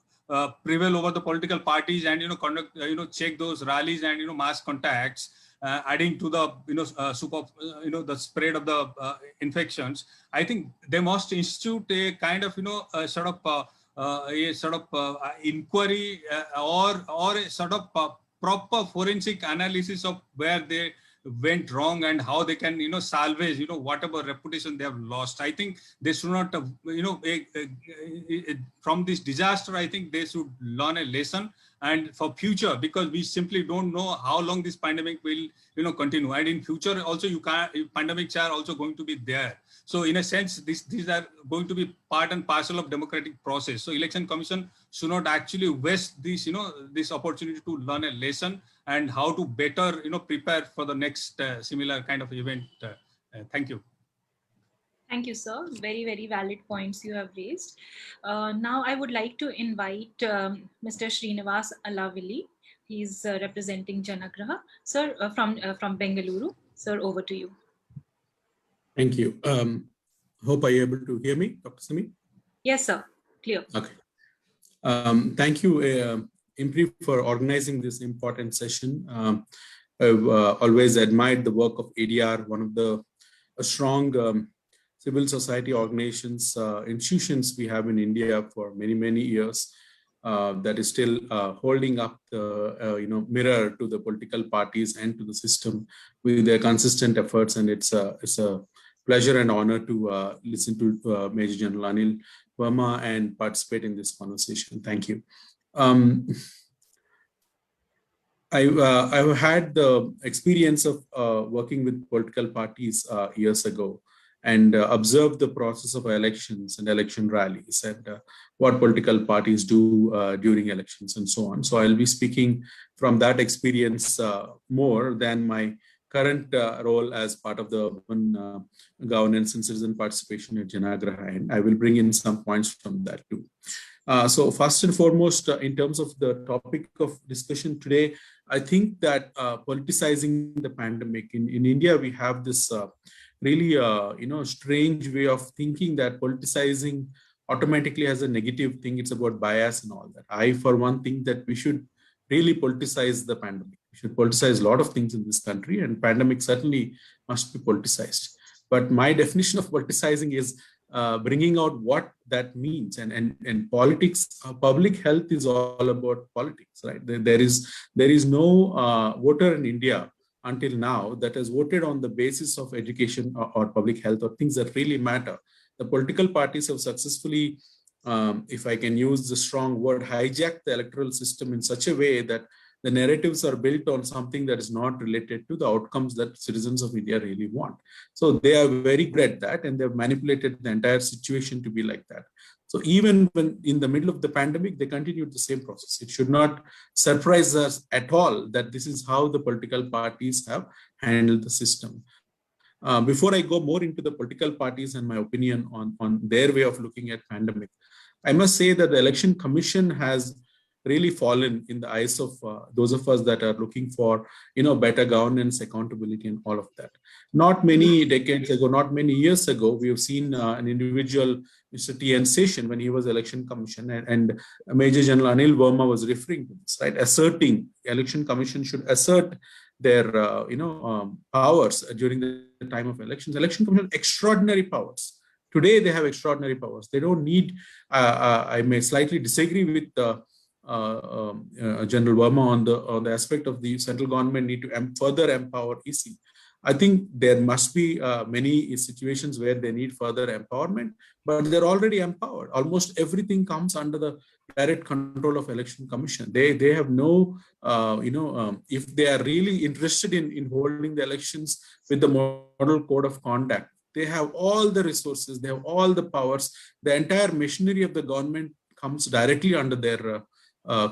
prevail over the political parties, and conduct, check those rallies and mass contacts, adding to the the spread of the infections. I think they must institute a kind of a sort of inquiry or a sort of proper forensic analysis of where they went wrong and how they can salvage whatever reputation they have lost. I think they should not have, from this disaster, I think they should learn a lesson, and for future, because we simply don't know how long this pandemic will continue, and in future also pandemics are also going to be there. So in a sense, these are going to be part and parcel of democratic process. So Election Commission should not actually waste this this opportunity to learn a lesson and how to better prepare for the next similar kind of event. Thank you. Thank you, sir. Very, very valid points you have raised. Now I would like to invite Mr. Srinivas Alavilli. He's representing Janaagraha. Sir, from Bengaluru. Sir, over to you. Thank you. Hope are you able to hear me, Dr. Simi? Yes, sir. Clear. Okay. Thank you, IMPRI, for organizing this important session. I've always admired the work of ADR, one of the strong civil society organizations, institutions we have in India for many, many years, that is still holding up the mirror to the political parties and to the system with their consistent efforts. And it's a pleasure and honor to listen to Major General Anil Verma and participate in this conversation. Thank you. I've had the experience of working with political parties years ago, and observed the process of elections and election rallies, and what political parties do during elections and so on. So I'll be speaking from that experience more than my current role as part of the urban governance and citizen participation at Janaagraha, and I will bring in some points from that too. So first and foremost, in terms of the topic of discussion today, I think that politicizing the pandemic in India, we have this really strange way of thinking that politicizing automatically has a negative thing. It's about bias and all that. I, for one, think that we should really politicize the pandemic. We should politicize a lot of things in this country, and pandemic certainly must be politicized. But my definition of politicizing is bringing out what that means, and politics. Public health is all about politics, right? There is no voter in India until now that has voted on the basis of education or public health or things that really matter. The political parties have successfully, if I can use the strong word, hijacked the electoral system in such a way that the narratives are built on something that is not related to the outcomes that citizens of India really want. So they are very good at that, and they've manipulated the entire situation to be like that. So even when in the middle of the pandemic, they continued the same process. It should not surprise us at all that this is how the political parties have handled the system. Before I go more into the political parties and my opinion on their way of looking at pandemic, I must say that the Election Commission has really fallen in the eyes of those of us that are looking for better governance, accountability, and all of that. Not many decades ago, not many years ago, we have seen an individual, Mr. T.N. Seshan, when he was Election Commission, and Major General Anil Verma was referring to this, right? Asserting Election Commission should assert their powers during the time of elections. Election Commission has extraordinary powers. Today they have extraordinary powers. They don't need. I may slightly disagree with General Verma on the aspect of the central government need to further empower EC. I think there must be many situations where they need further empowerment, but they're already empowered. Almost everything comes under the direct control of Election Commission. They have no, if they are really interested in holding the elections with the model code of conduct, They have all the resources, they have all the powers. The entire machinery of the government comes directly under their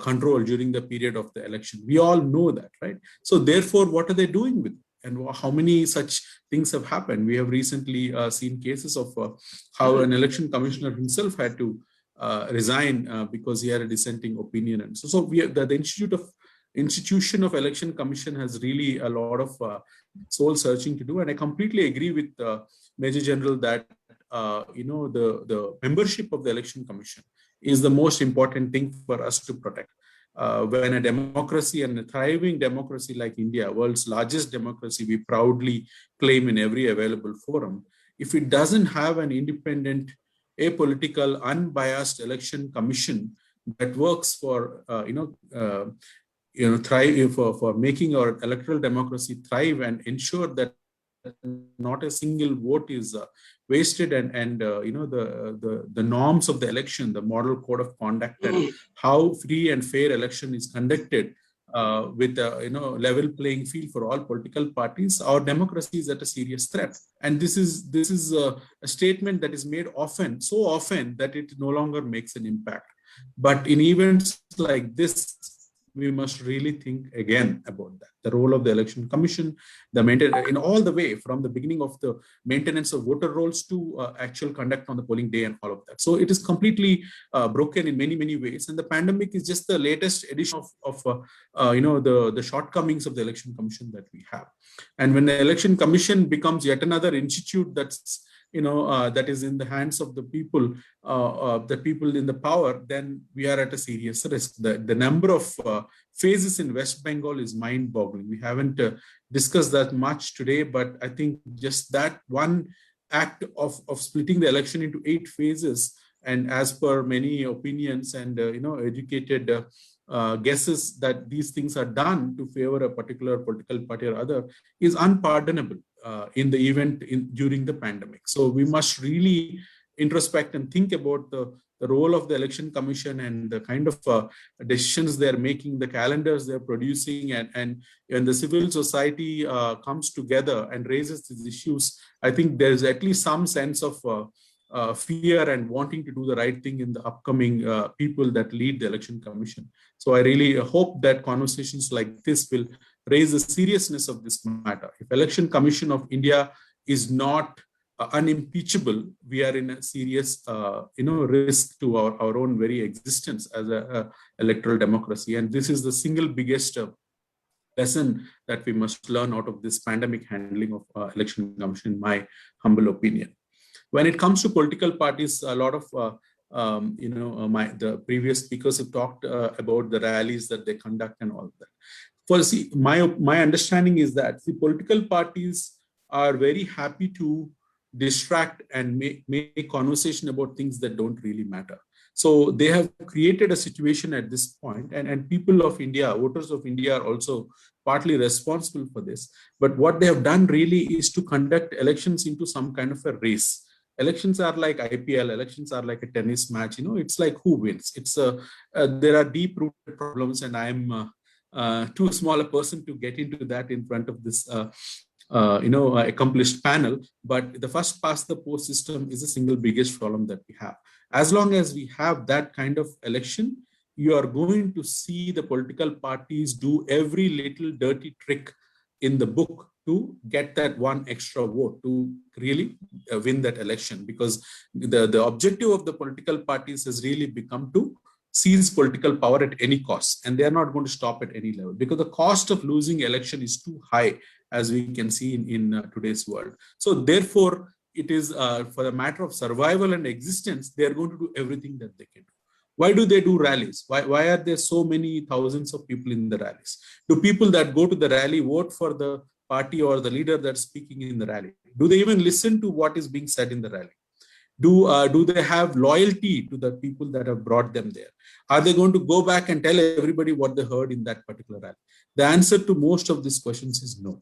control during the period of the election. We all know that, right? So therefore, what are they doing with it? And how many such things have happened? We have recently seen cases of how an election commissioner himself had to resign because he had a dissenting opinion. And so the institution of election commission has really a lot of soul searching to do. And I completely agree with Major General that the membership of the election commission is the most important thing for us to protect. When a democracy, and a thriving democracy like India, world's largest democracy, we proudly claim in every available forum, if it doesn't have an independent, apolitical, unbiased election commission that works for thrive, for making our electoral democracy thrive and ensure that not a single vote is wasted, and the norms of the election, the model code of conduct, and how free and fair election is conducted with a level playing field for all political parties, our democracy is at a serious threat. And this is a statement that is made often, so often that it no longer makes an impact. But in events like this, we must really think again about that. The role of the election commission, the maintenance, in all the way from the beginning of the maintenance of voter rolls to actual conduct on the polling day and all of that. So it is completely broken in many, many ways. And the pandemic is just the latest edition of the shortcomings of the election commission that we have. And when the election commission becomes yet another institute that's that is in the hands of the people in the power, then we are at a serious risk. The number of phases in West Bengal is mind-boggling. We haven't discussed that much today, but I think just that one act of splitting the election into 8 phases, and as per many opinions and educated guesses that these things are done to favor a particular political party or other, is unpardonable in the event during the pandemic. So we must really introspect and think about the role of the election commission and the kind of decisions they're making, the calendars they're producing, and when the civil society comes together and raises these issues, I think there's at least some sense of fear and wanting to do the right thing in the upcoming people that lead the election commission. So I really hope that conversations like this will raise the seriousness of this matter. If Election Commission of India is not unimpeachable, we are in a serious risk to our own very existence as a electoral democracy. And this is the single biggest lesson that we must learn out of this pandemic handling of election commission, in my humble opinion. When it comes to political parties, a lot of the previous speakers have talked about the rallies that they conduct and all of that. My understanding is that the political parties are very happy to distract and make conversation about things that don't really matter. So they have created a situation at this point, and people of India, voters of India, are also partly responsible for this. But what they have done really is to conduct elections into some kind of a race. Elections are like IPL, elections are like a tennis match, it's like who wins. There are deep-rooted problems, and I'm too small a person to get into that in front of this accomplished panel. But the first past the post system is the single biggest problem that we have. As long as we have that kind of election, you are going to see the political parties do every little dirty trick in the book to get that one extra vote to really win that election, because the objective of the political parties has really become to seize political power at any cost, and they are not going to stop at any level, because the cost of losing election is too high, as we can see in today's world. So therefore, it is for the matter of survival and existence, they are going to do everything that they can do. Why do they do rallies? Why are there so many thousands of people in the rallies? Do people that go to the rally vote for the party or the leader that's speaking in the rally? Do they even listen to what is being said in the rally? Do they have loyalty to the people that have brought them there? Are they going to go back and tell everybody what they heard in that particular rally? The answer to most of these questions is no,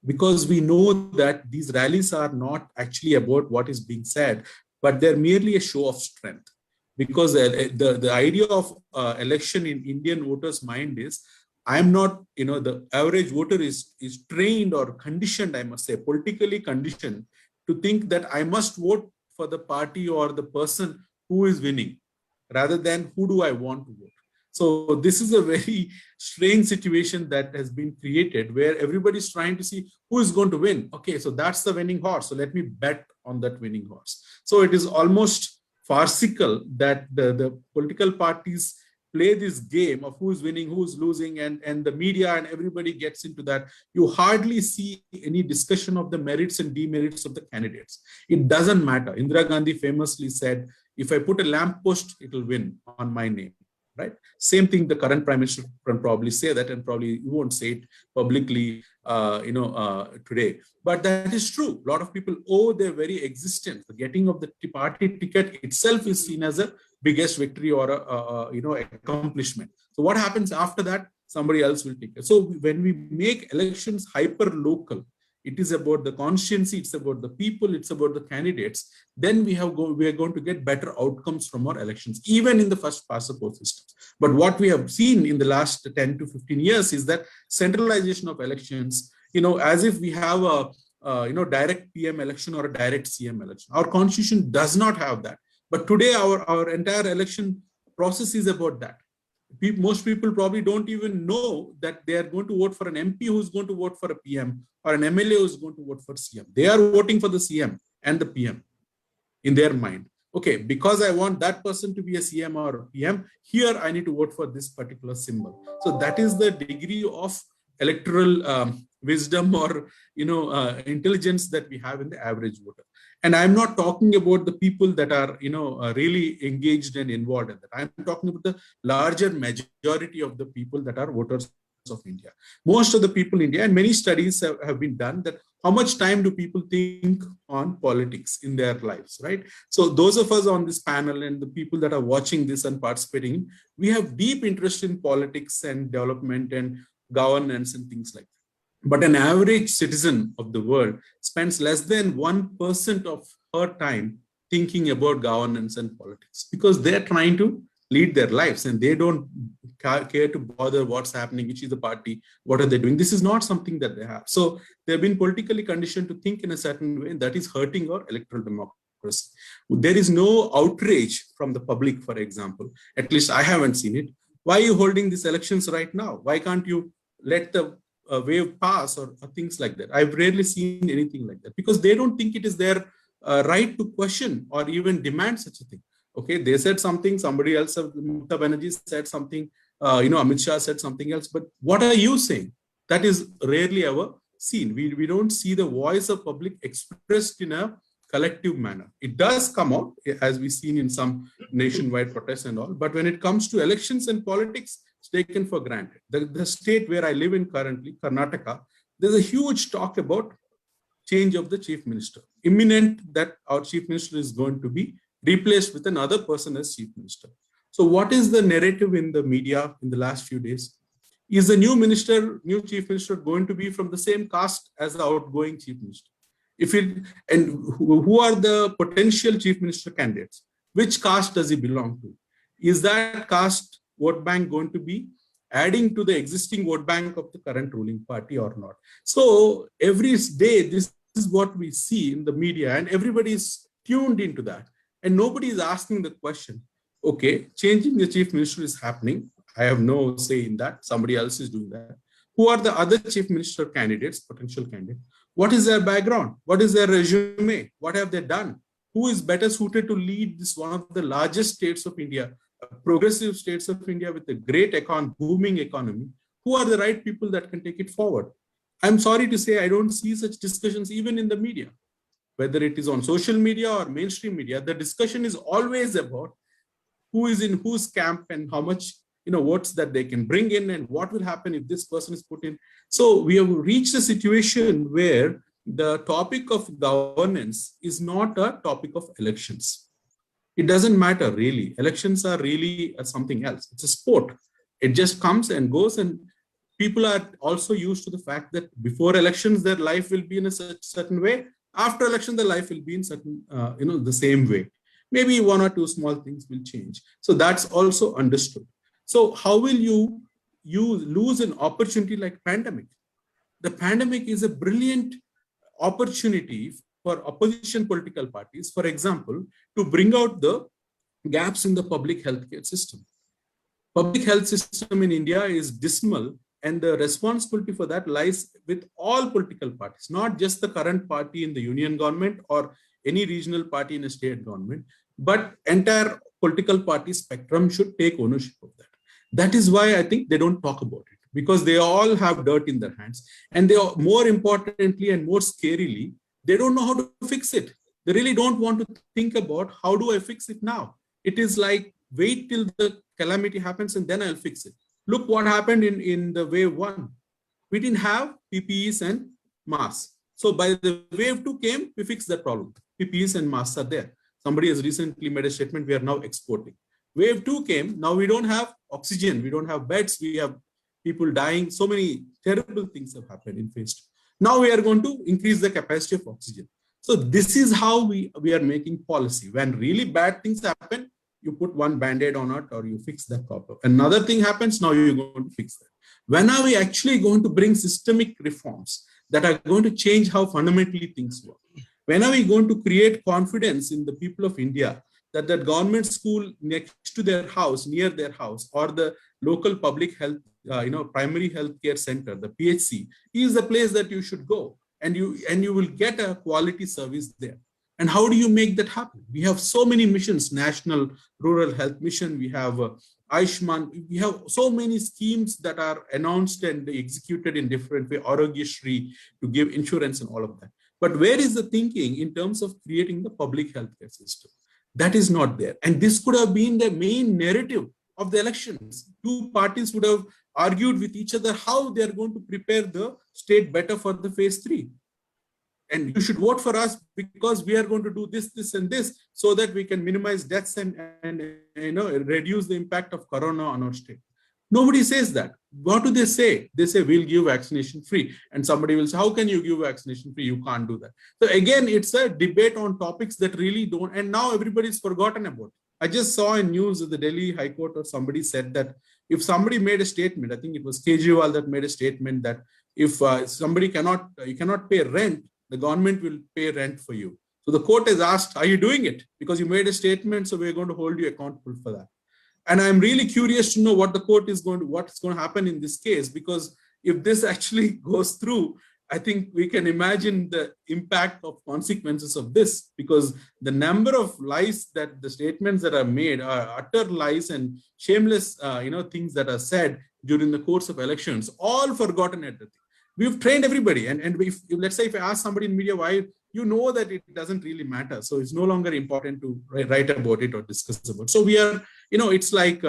because we know that these rallies are not actually about what is being said, but they're merely a show of strength. Because the idea of election in Indian voters' mind is, I'm not, the average voter is trained or conditioned, I must say, politically conditioned to think that I must vote for the party or the person who is winning, rather than who do I want to vote. So this is a very strange situation that has been created where everybody's trying to see who is going to win. Okay, so that's the winning horse. So let me bet on that winning horse. So it is almost farcical that the political parties play this game of who's winning, who's losing, and the media and everybody gets into that. You hardly see any discussion of the merits and demerits of the candidates. It doesn't matter. Indira Gandhi famously said, if I put a lamppost, it will win on my name. Right? Same thing the current prime minister can probably say that, and probably you won't say it publicly, today. But that is true. A lot of people owe their very existence. The getting of the party ticket itself is seen as a biggest victory or accomplishment. So what happens after that? Somebody else will take it. So when we make elections hyper local, it is about the conscience, it's about the people, it's about the candidates, then we are going to get better outcomes from our elections, even in the first past the post systems. But what we have seen in the last 10 to 15 years is that centralization of elections, as if we have a direct PM election or a direct CM election. Our constitution does not have that. But today our entire election process is about that. Most people probably don't even know that they are going to vote for an MP who's going to vote for a PM or an MLA who's going to vote for CM. They are voting for the CM and the PM in their mind. Okay, because I want that person to be a CM or a PM, here I need to vote for this particular symbol. So that is the degree of electoral wisdom or intelligence that we have in the average voter. And I'm not talking about the people that are really engaged and involved in that. I'm talking about the larger majority of the people that are voters of India. Most of the people in India, and many studies have been done, that how much time do people think on politics in their lives, right? So those of us on this panel and the people that are watching this and participating, we have deep interest in politics and development and governance and things like that. But an average citizen of the world spends less than 1% of her time thinking about governance and politics, because they're trying to lead their lives and they don't care to bother what's happening, which is the party, what are they doing. This is not something that they have. So they've been politically conditioned to think in a certain way, and that is hurting our electoral democracy. There is no outrage from the public, for example. At least I haven't seen it. Why are you holding these elections right now? Why can't you let the wave pass or things like that? I've rarely seen anything like that, because they don't think it is their right to question or even demand such a thing. Okay, they said something, somebody else, Mamata Banerjee said something, Amit Shah said something else, but what are you saying? That is rarely ever seen. We don't see the voice of public expressed in a collective manner. It does come out, as we've seen in some nationwide protests and all, but when it comes to elections and politics, it's taken for granted. The state where I live in currently, Karnataka, there's a huge talk about change of the chief minister. Imminent that our chief minister is going to be replaced with another person as chief minister. So what is the narrative in the media in the last few days? Is the new chief minister going to be from the same caste as the outgoing chief minister? Who are the potential chief minister candidates? Which caste does he belong to? Is that caste vote bank going to be adding to the existing vote bank of the current ruling party or not? So every day, this is what we see in the media, and everybody is tuned into that. And nobody is asking the question, okay, changing the chief minister is happening. I have no say in that. Somebody else is doing that. Who are the other chief minister candidates, potential candidates? What is their background? What is their resume? What have they done? Who is better suited to lead this one of the largest states of India, progressive states of India with a great booming economy? Who are the right people that can take it forward? I'm sorry to say I don't see such discussions even in the media. Whether it is on social media or mainstream media, the discussion is always about who is in whose camp and how much votes that they can bring in and what will happen if this person is put in. So we have reached a situation where the topic of governance is not a topic of elections. It doesn't matter really. Elections are really something else. It's a sport. It just comes and goes, and people are also used to the fact that before elections, their life will be in a certain way. After election, the life will be in certain, the same way. Maybe one or two small things will change. So that's also understood. So how will you lose an opportunity like pandemic? The pandemic is a brilliant opportunity for opposition political parties, for example, to bring out the gaps in the public healthcare system. Public health system in India is dismal, and the responsibility for that lies with all political parties, not just the current party in the union government or any regional party in a state government, but entire political party spectrum should take ownership of that. That is why I think they don't talk about it, because they all have dirt in their hands, and they are, more importantly and more scarily, they don't know how to fix it. They really don't want to think about how do I fix it now. It is like, wait till the calamity happens and then I'll fix it. Look what happened in the wave 1. We didn't have PPEs and masks. So by the wave 2 came, we fixed that problem. PPEs and masks are there. Somebody has recently made a statement, we are now exporting. Wave 2 came, now we don't have oxygen, we don't have beds, we have people dying. So many terrible things have happened in phase 2. Now we are going to increase the capacity of oxygen. So this is how we are making policy. When really bad things happen, you put one band-aid on it or you fix that problem. Another thing happens, now you're going to fix that. When are we actually going to bring systemic reforms that are going to change how fundamentally things work? When are we going to create confidence in the people of India that the government school next to their house, near their house, or the local public health, primary health care center, the PHC, is the place that you should go, and you will get a quality service there. And how do you make that happen? We have so many missions, National Rural Health Mission, we have Ayushman, we have so many schemes that are announced and executed in different ways, Arogyashri to give insurance and all of that. But where is the thinking in terms of creating the public healthcare system? That is not there. And this could have been the main narrative of the elections. Two parties would have argued with each other how they are going to prepare the state better for the phase 3. And you should vote for us because we are going to do this, this, and this, so that we can minimize deaths and reduce the impact of corona on our state. Nobody says that. What do they say? They say we'll give vaccination free, and somebody will say, how can you give vaccination free? You can't do that. So again, it's a debate on topics that really don't, and now everybody's forgotten about it. I just saw in news that the Delhi High Court or somebody said that if somebody made a statement, I think it was Kejriwal that made a statement that if somebody you cannot pay rent, the government will pay rent for you. So the court has asked, are you doing it? Because you made a statement, so we're going to hold you accountable for that. And I'm really curious to know what the court is what's going to happen in this case, because if this actually goes through, I think we can imagine the impact of consequences of this, because the number of lies that the statements that are made are utter lies and shameless, things that are said during the course of elections, all forgotten at the thing. We've trained everybody. And if let's say if I ask somebody in media why, you know that it doesn't really matter. So it's no longer important to write about it or discuss about it. So we are, it's like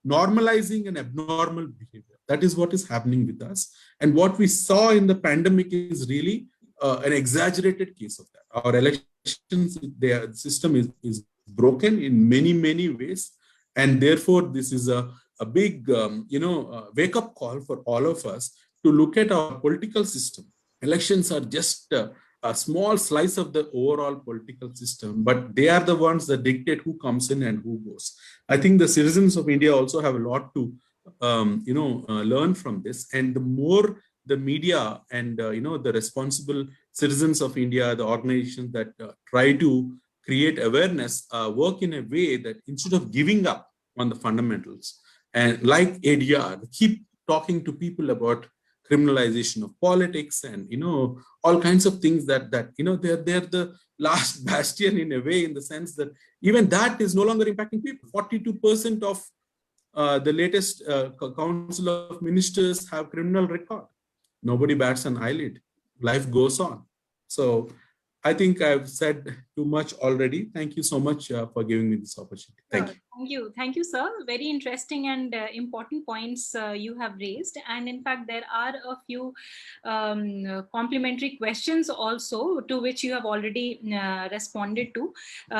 normalizing an abnormal behavior. That is what is happening with us. And what we saw in the pandemic is really an exaggerated case of that. Our elections, their system is broken in many, many ways. And therefore, this is a big, wake-up call for all of us to look at our political system. Elections are just a small slice of the overall political system, but they are the ones that dictate who comes in and who goes. I think the citizens of India also have a lot to, learn from this. And the more the media and, the responsible citizens of India, the organizations that try to create awareness, work in a way that instead of giving up on the fundamentals, and like ADR, keep talking to people about criminalization of politics and all kinds of things that they're the last bastion in a way, in the sense that even that is no longer impacting people. 42% of the latest Council of Ministers have criminal record. Nobody bats an eyelid. Life goes on. So I think I've said too much already. Thank you so much for giving me this opportunity. Thank you. Thank you, sir. Very interesting and important points you have raised. And in fact, there are a few complementary questions also to which you have already responded to.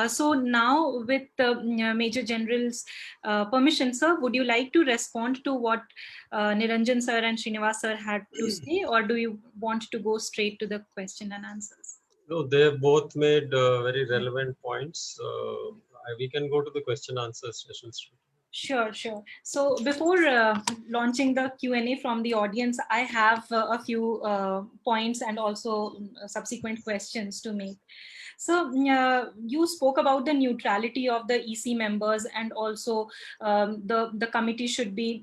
So now with Major General's permission, sir, would you like to respond to what Niranjan sir and Srinivas sir had to say, or do you want to go straight to the question and answers? No, they both made very relevant points. We can go to the question answer sessions. Sure, sure. So before launching the Q&A from the audience, I have a few points and also subsequent questions to make. So you spoke about the neutrality of the EC members, and also the committee should be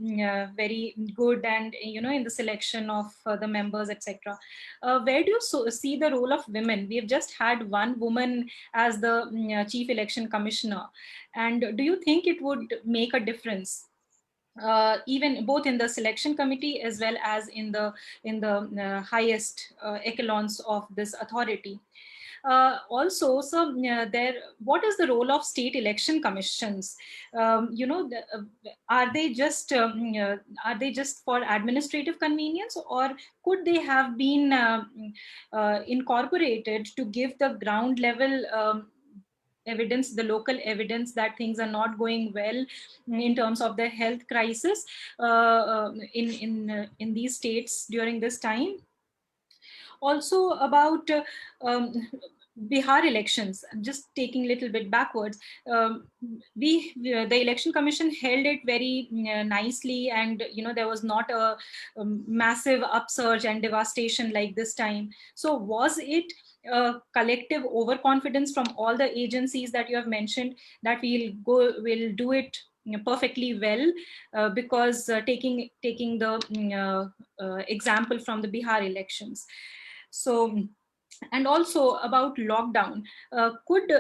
very good and, you know, in the selection of the members, etc. Where do you see the role of women? We have just had one woman as the chief election commissioner, and do you think it would make a difference? Even both in the selection committee as well as in the highest echelons of this authority. Also, so what is the role of state election commissions? You know, are they just for administrative convenience, or could they have been incorporated to give the ground level evidence, the local evidence that things are not going well in terms of the health crisis in these states during this time? Also about Bihar elections, just taking a little bit backwards, the election commission held it very nicely, and you know, there was not a massive upsurge and devastation like this time. So was it collective overconfidence from all the agencies that you have mentioned that we'll do it perfectly well, because taking the example from the Bihar elections? So, and also about lockdown, could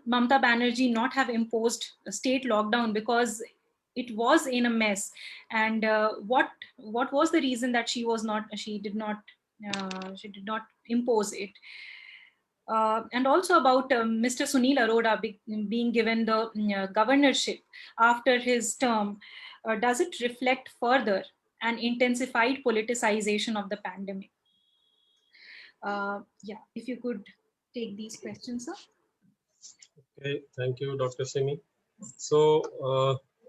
Mamata Banerjee not have imposed a state lockdown because it was in a mess? And what was the reason that she did not impose it? And also about Mr. Sunil Arora being given the governorship after his term. Does it reflect further an intensified politicization of the pandemic? Yeah, if you could take these questions, sir. Okay, thank you, Dr. Simi. So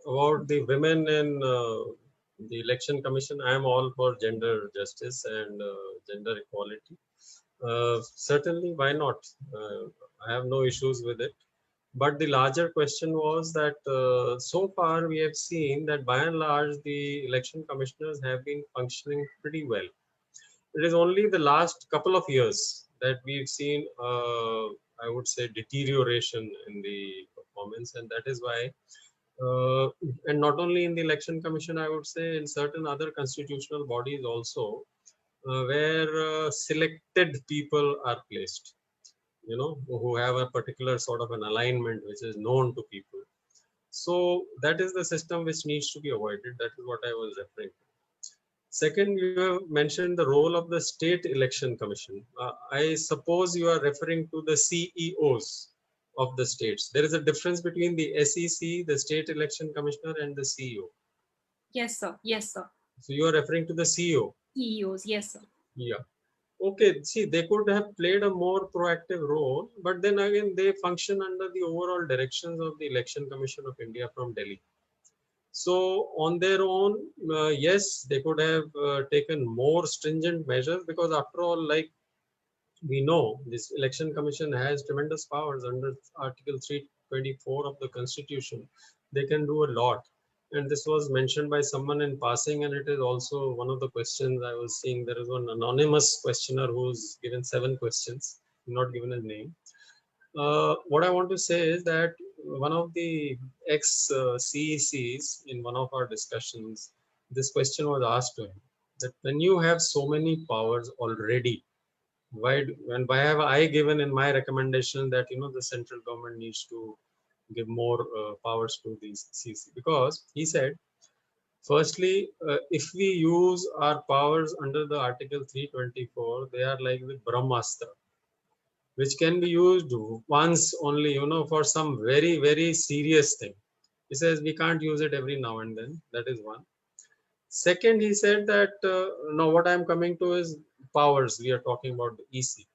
about the women in the election commission, I am all for gender justice and gender equality. Certainly, why not? I have no issues with it. But the larger question was that so far we have seen that by and large the election commissioners have been functioning pretty well. It is only the last couple of years that we've seen, I would say, deterioration in the performance, and that is why, and not only in the election commission, I would say in certain other constitutional bodies also, where selected people are placed, you know, who have a particular sort of an alignment which is known to people. So that is the system which needs to be avoided. That is what I was referring to. Second, you have mentioned the role of the State Election Commission. I suppose you are referring to the CEOs of the states. There is a difference between the SEC, the State Election Commissioner, and the CEO. Yes, sir. Yes, sir. So you are referring to the CEO. CEOs, yes, sir. Yeah. Okay. See, they could have played a more proactive role, but then again, they function under the overall directions of the Election Commission of India from Delhi. So on their own, yes, they could have taken more stringent measures, because after all, like we know, this election commission has tremendous powers under Article 324 of the Constitution. They can do a lot. And this was mentioned by someone in passing, and it is also one of the questions I was seeing. There is one anonymous questioner who's given 7 questions, not given his name. What I want to say is that one of the ex-CECs in one of our discussions, this question was asked to him, that when you have so many powers already, why have I given in my recommendation that, you know, the central government needs to give more powers to these CEC? Because he said, firstly, if we use our powers under the Article 324, they are like the Brahmastra, which can be used once only, you know, for some very, very serious thing. He says we can't use it every now and then. That is one. Second, he said that now what I'm coming to is powers. We are talking about the EC.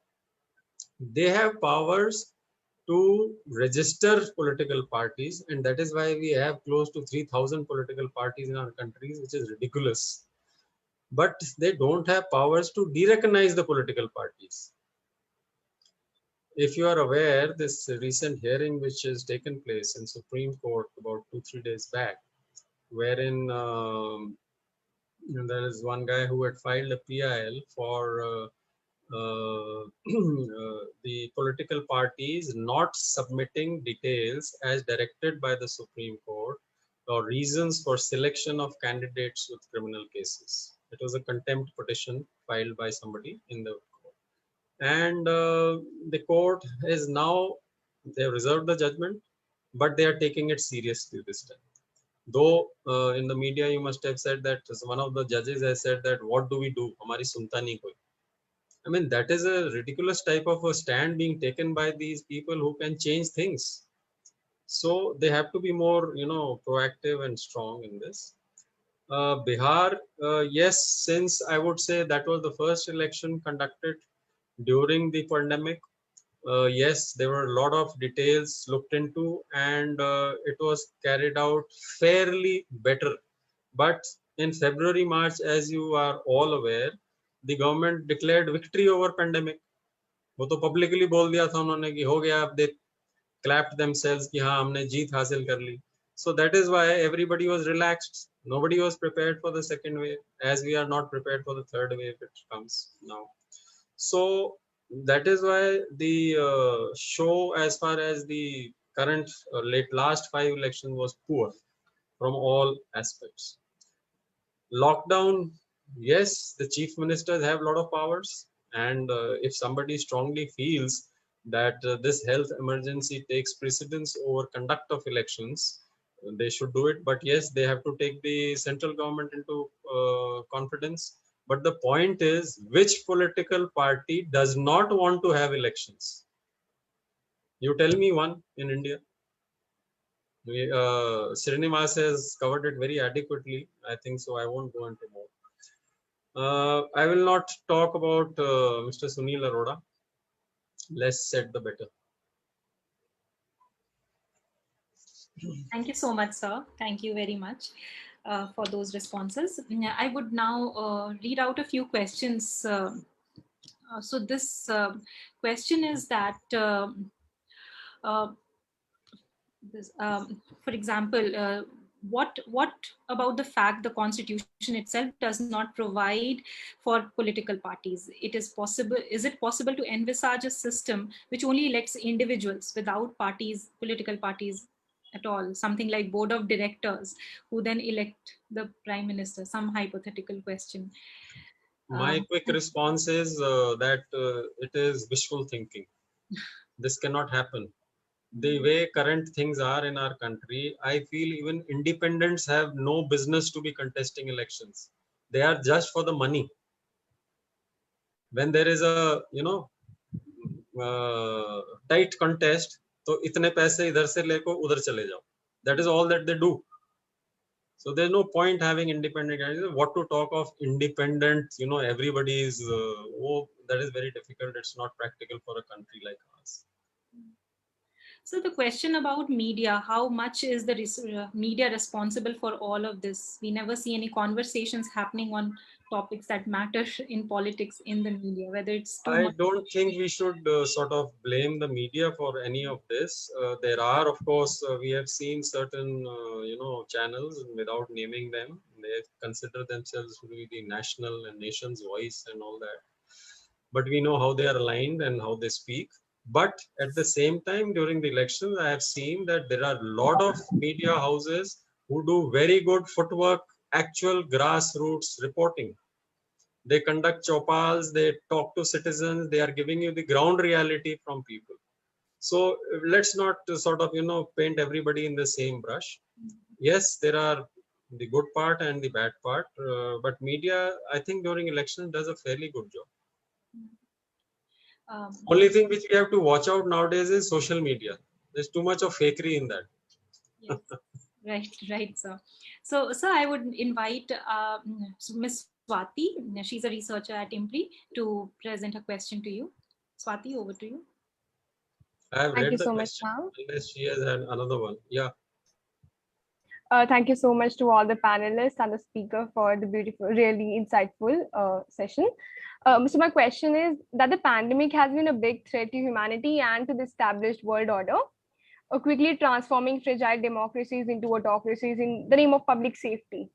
They have powers to register political parties, and that is why we have close to 3,000 political parties in our countries, which is ridiculous. But they don't have powers to de-recognize the political parties. If you are aware, this recent hearing which has taken place in Supreme Court about 2-3 days back, wherein there is one guy who had filed a PIL for the political parties not submitting details as directed by the Supreme Court or reasons for selection of candidates with criminal cases. It was a contempt petition filed by somebody in the court. And the court is now, they have reserved the judgment, but they are taking it seriously this time. Though in the media you must have said that one of the judges has said that what do we do? Hamari sunta nahi koi. I mean, that is a ridiculous type of a stand being taken by these people who can change things. So they have to be more, proactive and strong in this. Bihar, yes, since I would say that was the first election conducted during the pandemic. Yes, there were a lot of details looked into, and it was carried out fairly better. But in February, March, as you are all aware, the government declared victory over pandemic. वो तो publicly बोल दिया था उन्होंने कि हो गया, they clapped themselves कि हाँ हमने जीत हासिल कर ली. So that is why everybody was relaxed. Nobody was prepared for the second wave, as we are not prepared for the third wave which comes now. So that is why the show as far as the current last 5 elections was poor from all aspects. Lockdown, yes, the chief ministers have a lot of powers, and if somebody strongly feels that this health emergency takes precedence over conduct of elections, they should do it. But yes, they have to take the central government into confidence. But the point is, which political party does not want to have elections? You tell me one in India. Srinivas has covered it very adequately, I think, so I won't go into more. I will not talk about Mr. Sunil Arora. Less said, the better. Thank you so much, sir. Thank you very much for those responses. I would now read out a few questions. So this question is that, for example, what about the fact the Constitution itself does not provide for political parties? Is it possible to envisage a system which only elects individuals without parties, political parties at all? Something like board of directors who then elect the prime minister, some hypothetical question. My quick response is that it is wishful thinking. This cannot happen. The way current things are in our country, I feel even independents have no business to be contesting elections. They are just for the money. When there is a, tight contest, तो इतने पैसे इधर से लेको उधर चले जाओ. That is all that they do. So there's no point having independent candidates. What to talk of independent, everybody is, that is very difficult. It's not practical for a country like ours. So the question about media, how much is the media responsible for all of this? We never see any conversations happening on topics that matter in politics in the media, whether it's too I much. don't think we should sort of blame the media for any of this. There are, of course, we have seen certain, channels, without naming them, they consider themselves to be the national and nation's voice and all that. But we know how they are aligned and how they speak. But at the same time, during the elections, I have seen that there are a lot of media houses who do very good footwork, actual grassroots reporting. They conduct chopals, they talk to citizens, they are giving you the ground reality from people. So let's not sort of, paint everybody in the same brush. Yes, there are the good part and the bad part, but media, I think during elections does a fairly good job. Only thing which we have to watch out nowadays is social media. There's too much of fakery in that. Yes. Right, sir. So I would invite Ms. Swati. She's a researcher at IMPRI to present a question to you. Swati, over to you. I have read the question, unless she has had another one. Yeah. Thank you so much to all the panelists and the speaker for the beautiful, really insightful session. So my question is that the pandemic has been a big threat to humanity and to the established world order. quickly transforming fragile democracies into autocracies in the name of public safety.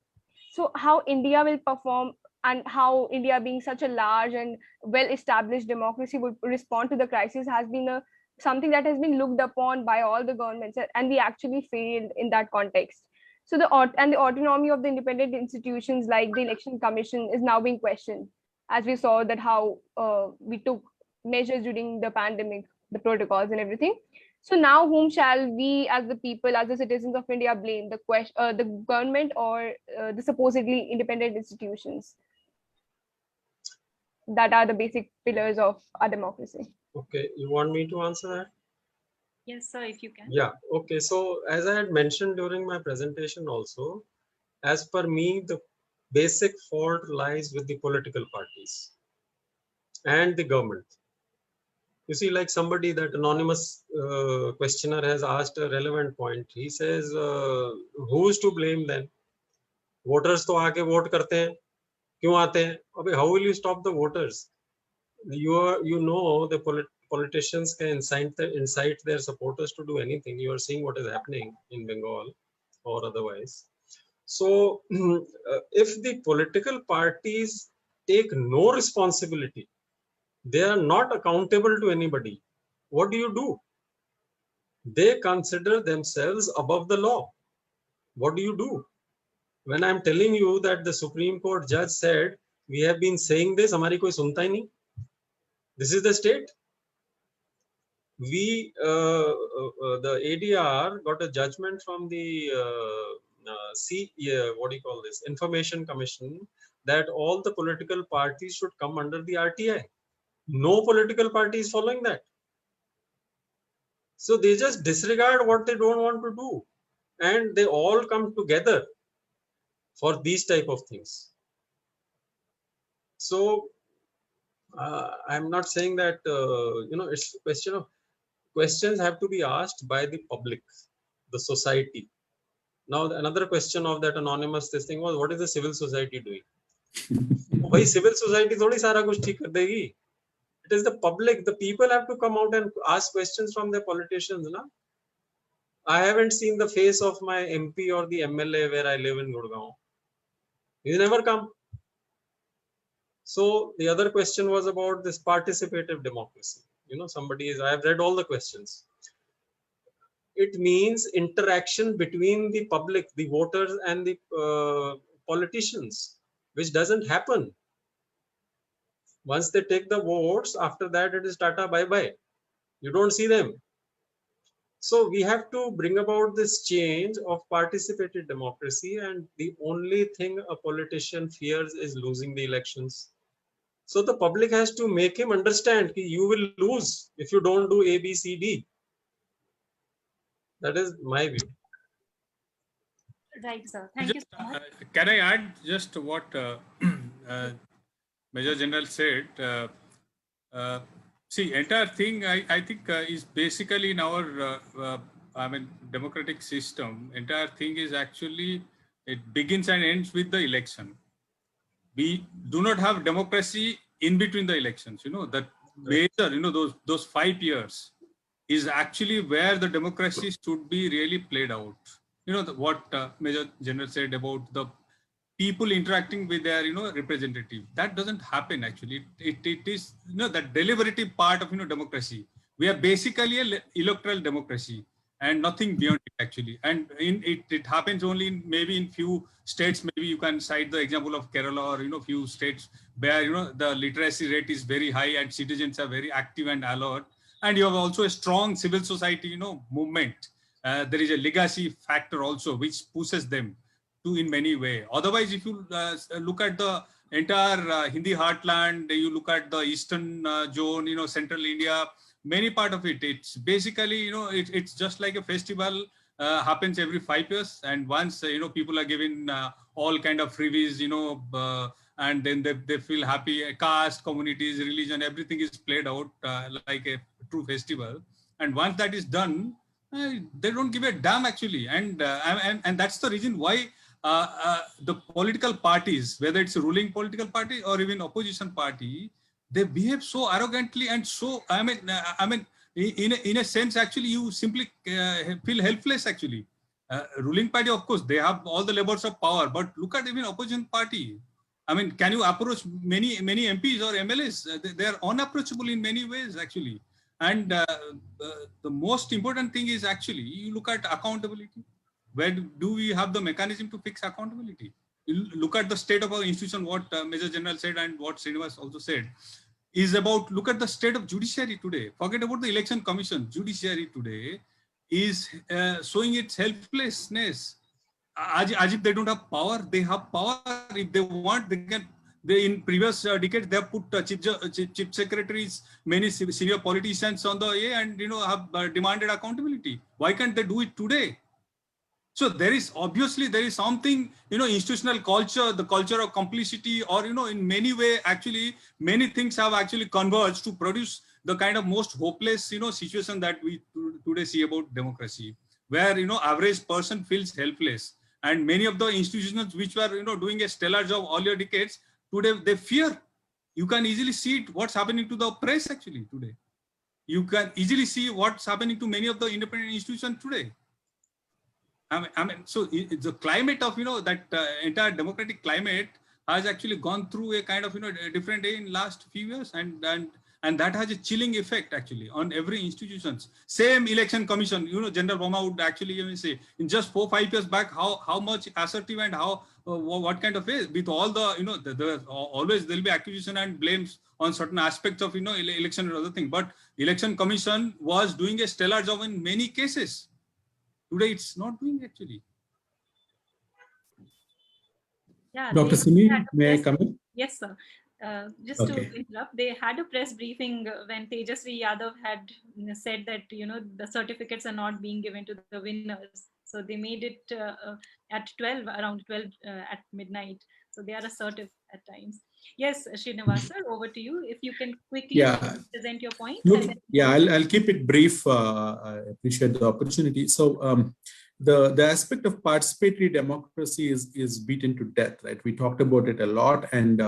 So how India will perform, and how India, being such a large and well-established democracy, would respond to the crisis has been something that has been looked upon by all the governments, and we actually failed in that context. So the autonomy of the independent institutions like the Election Commission is now being questioned, as we saw that how we took measures during the pandemic, the protocols and everything. So now, whom shall we, as the people, as the citizens of India, blame? The government, or the supposedly independent institutions that are the basic pillars of our democracy? Okay, you want me to answer that? Yes, sir, if you can. Yeah, okay. So as I had mentioned during my presentation also, as per me, the basic fault lies with the political parties and the government. You see, like somebody, that anonymous questioner has asked a relevant point. He says, who's to blame then? Voters to aake vote karte hain. Kyun aate hain? Abhi, how will you stop the voters? You know, the politicians can incite their supporters to do anything. You are seeing what is happening in Bengal or otherwise. So if the political parties take no responsibility, they are not accountable to anybody, what do? They consider themselves above the law. What do? When I'm telling you that the Supreme Court judge said, we have been saying this, hamari koi sunta hi nahi. This is the state. We, the ADR got a judgment from the Information Commission, that all the political parties should come under the RTI. No political party is following that. So they just disregard what they don't want to do, and they all come together for these type of things. So I'm not saying that it's a question of, questions have to be asked by the public, the society. Now another question of that anonymous this thing was, what is the civil society doing? Why civil society thodi sara kuch theek kar degi? It is the public, the people have to come out and ask questions from their politicians. Na? I haven't seen the face of my MP or the MLA where I live in Gurgaon. He's never come. So the other question was about this participative democracy. You know, I have read all the questions. It means interaction between the public, the voters, and the politicians, which doesn't happen. Once they take the votes, after that it is tata bye-bye. You don't see them. So we have to bring about this change of participative democracy, and the only thing a politician fears is losing the elections. So the public has to make him understand that you will lose if you don't do A, B, C, D. That is my view. Right, sir. Thank you so much. Can I add just what Major General said? See, entire thing I think is basically in our democratic system. Entire thing is actually, it begins and ends with the election. We do not have democracy in between the elections. You know, that major, those 5 years is actually where the democracy should be really played out. You know, what Major General said about the people interacting with their, representative. That doesn't happen actually. It is, that deliberative part of, democracy. We are basically an electoral democracy and nothing beyond it actually. And it happens only maybe in few states. Maybe you can cite the example of Kerala or, few states where, the literacy rate is very high and citizens are very active and alert. And you have also a strong civil society, movement. There is a legacy factor also, which pushes them to in many ways. Otherwise, if you look at the entire Hindi heartland, you look at the eastern zone, central India, many part of it, it's basically, it's just like a festival happens every 5 years. And once, people are given all kind of freebies, and then they feel happy. Caste, communities, religion, everything is played out like a true festival. And once that is done, they don't give a damn actually. And that's the reason why the political parties, whether it's a ruling political party or even opposition party, they behave so arrogantly and so, in a sense, actually, you simply feel helpless, actually. Ruling party, of course, they have all the levers of power, but look at even opposition party. I mean, can you approach many MPs or MLAs? They are unapproachable in many ways, actually. And the most important thing is actually, you look at accountability. Where do we have the mechanism to fix accountability? You look at the state of our institution, what Major General said and what Srinivas also said, is about, look at the state of judiciary today. Forget about the election commission. Judiciary today is showing its helplessness. As if they don't have power, they have power. If they want, they can. They, in previous decades, they have put chief secretaries, many senior politicians on the and have demanded accountability. Why can't they do it today? So there is something, institutional culture, the culture of complicity, or in many way, actually many things have actually converged to produce the kind of most hopeless situation that we today see about democracy, where average person feels helpless. And many of the institutions which were doing a stellar job earlier decades, today they fear. You can easily see it, what's happening to the press actually today. You can easily see what's happening to many of the independent institutions today. So the climate of that entire democratic climate has actually gone through a kind of a different day in last few years, and that has a chilling effect actually on every institutions. Same election commission, General Verma would actually say in just 4-5 years back how much assertive and how what kind of way with all the always there'll be accusation and blames on certain aspects of election and other thing, but election commission was doing a stellar job in many cases. Today, it's not doing actually. Yeah, Dr. Simi, may I come in? Yes, sir. Just to interrupt, they had a press briefing when Tejasvi Yadav had said that the certificates are not being given to the winners. So they made it at around 12 at midnight. So they are assertive at times. Yes, Srinivas, sir, over to you. If you can quickly present your point. Look, I'll keep it brief. I appreciate the opportunity. So the aspect of participatory democracy is beaten to death, right? We talked about it a lot. And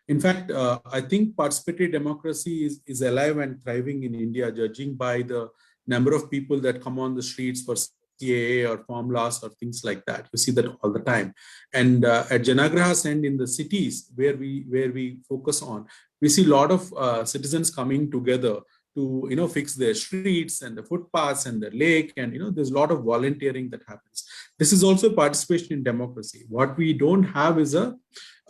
in fact, I think participatory democracy is alive and thriving in India, judging by the number of people that come on the streets for CAA or formulas or things like that. You see that all the time. And at Janaagraha's end in the cities where we focus on, we see a lot of citizens coming together to fix their streets and the footpaths and the lake, and there's a lot of volunteering that happens. This is also participation in democracy. What we don't have is a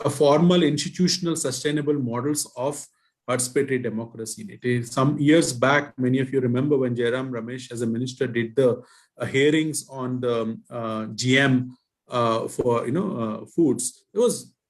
formal institutional sustainable models of participatory democracy. It is some years back, many of you remember when Jairam Ramesh as a minister did the hearings on the GM for foods.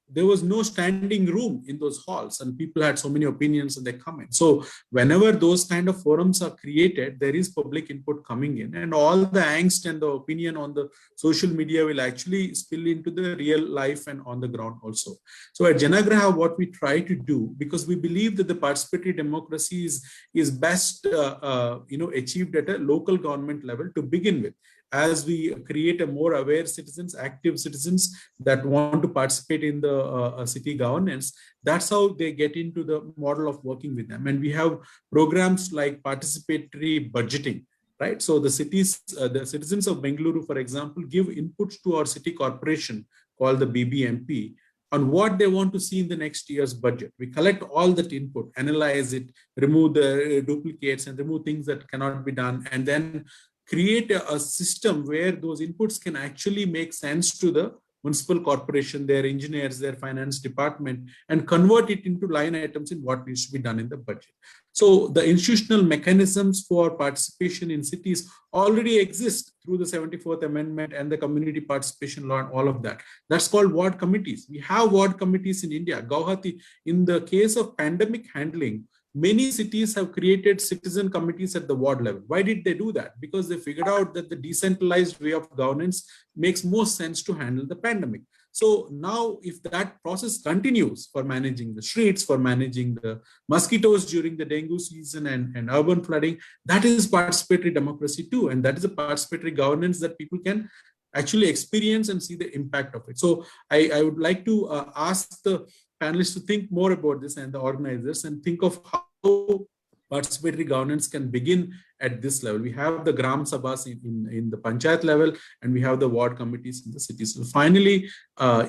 There was no standing room in those halls, and people had so many opinions and they come in. So whenever those kind of forums are created, there is public input coming in, and all the angst and the opinion on the social media will actually spill into the real life and on the ground also. So at Janaagraha, what we try to do, because we believe that the participatory democracy is best achieved at a local government level to begin with. As we create a more aware citizens, active citizens that want to participate in the city governance, that's how they get into the model of working with them. And we have programs like participatory budgeting, right? So the citizens of Bengaluru, for example, give inputs to our city corporation called the BBMP on what they want to see in the next year's budget. We collect all that input, analyze it, remove the duplicates and remove things that cannot be done, and then create a system where those inputs can actually make sense to the municipal corporation, their engineers, their finance department, and convert it into line items in what needs to be done in the budget. So the institutional mechanisms for participation in cities already exist through the 74th Amendment and the community participation law and all of that. That's called ward committees. We have ward committees in India. Guwahati, in the case of pandemic handling, many cities have created citizen committees at the ward level. Why did they do that? Because they figured out that the decentralized way of governance makes more sense to handle the pandemic. So now if that process continues for managing the streets, for managing the mosquitoes during the dengue season and urban flooding, that is participatory democracy too. And that is a participatory governance that people can actually experience and see the impact of it. So I would like to ask the panelists to think more about this and the organizers and think of how participatory governance can begin at this level. We have the Gram Sabhas in the Panchayat level, and we have the ward committees in the cities. So finally,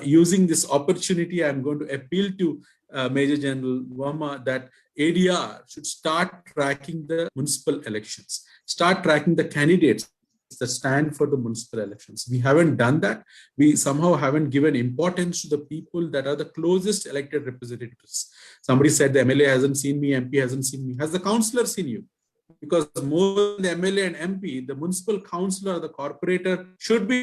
using this opportunity, I'm going to appeal to Major General Verma that ADR should start tracking the municipal elections, start tracking the candidates that stand for the municipal elections. We haven't done that. We somehow haven't given importance to the people that are the closest elected representatives. Somebody said the MLA hasn't seen me, MP hasn't seen me. Has the councillor seen you? Because more than the MLA and MP, the municipal councillor, the corporator should be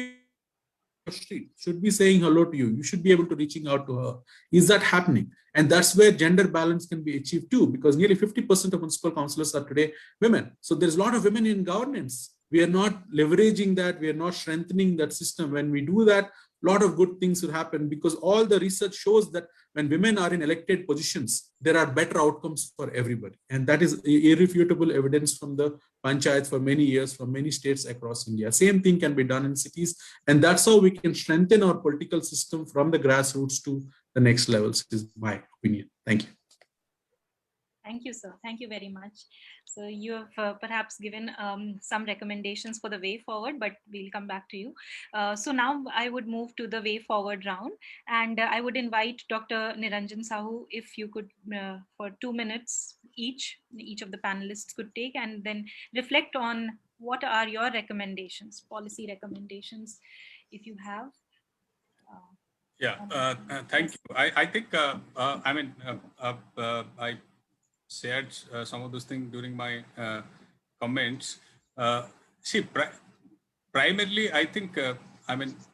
street, should be saying hello to you. You should be able to reaching out to her. Is that happening? And that's where gender balance can be achieved too, because nearly 50% of municipal councillors are today women. So there's a lot of women in governance. We are not leveraging that. We are not strengthening that system. When we do that, a lot of good things will happen, because all the research shows that when women are in elected positions, there are better outcomes for everybody. And that is irrefutable evidence from the panchayat for many years, from many states across India. Same thing can be done in cities. And that's how we can strengthen our political system from the grassroots to the next levels, is my opinion. Thank you. Thank you, sir. Thank you very much. So you have perhaps given some recommendations for the way forward, but we'll come back to you. So now I would move to the way forward round, and I would invite Dr. Niranjan Sahoo, if you could, for 2 minutes each of the panelists could take, and then reflect on what are your recommendations, policy recommendations, if you have. Thank you. I think, I shared some of those things during my comments. Primarily, I think,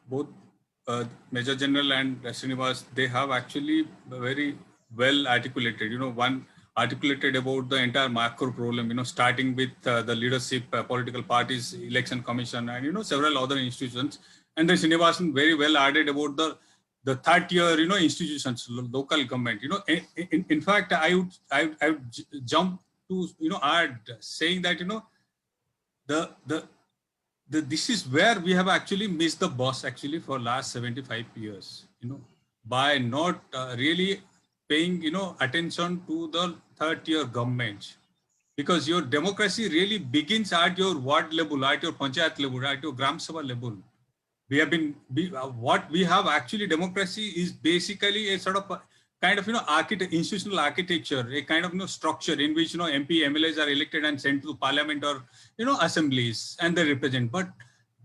both Major General and Srinivas, they have actually very well articulated, one articulated about the entire macro problem, starting with the leadership, political parties, election commission, and, several other institutions. And then Srinivasan very well added about the third tier, institutions, local government, in fact, I would jump to, add saying that, this is where we have actually missed the bus actually for last 75 years, by not really paying, attention to the third tier government, because your democracy really begins at your ward level, at your panchayat level, at your gram sabha level. What we have actually, democracy is basically a sort of kind of, institutional architecture, a kind of, structure in which, MP, MLAs are elected and sent to parliament or, assemblies, and they represent. But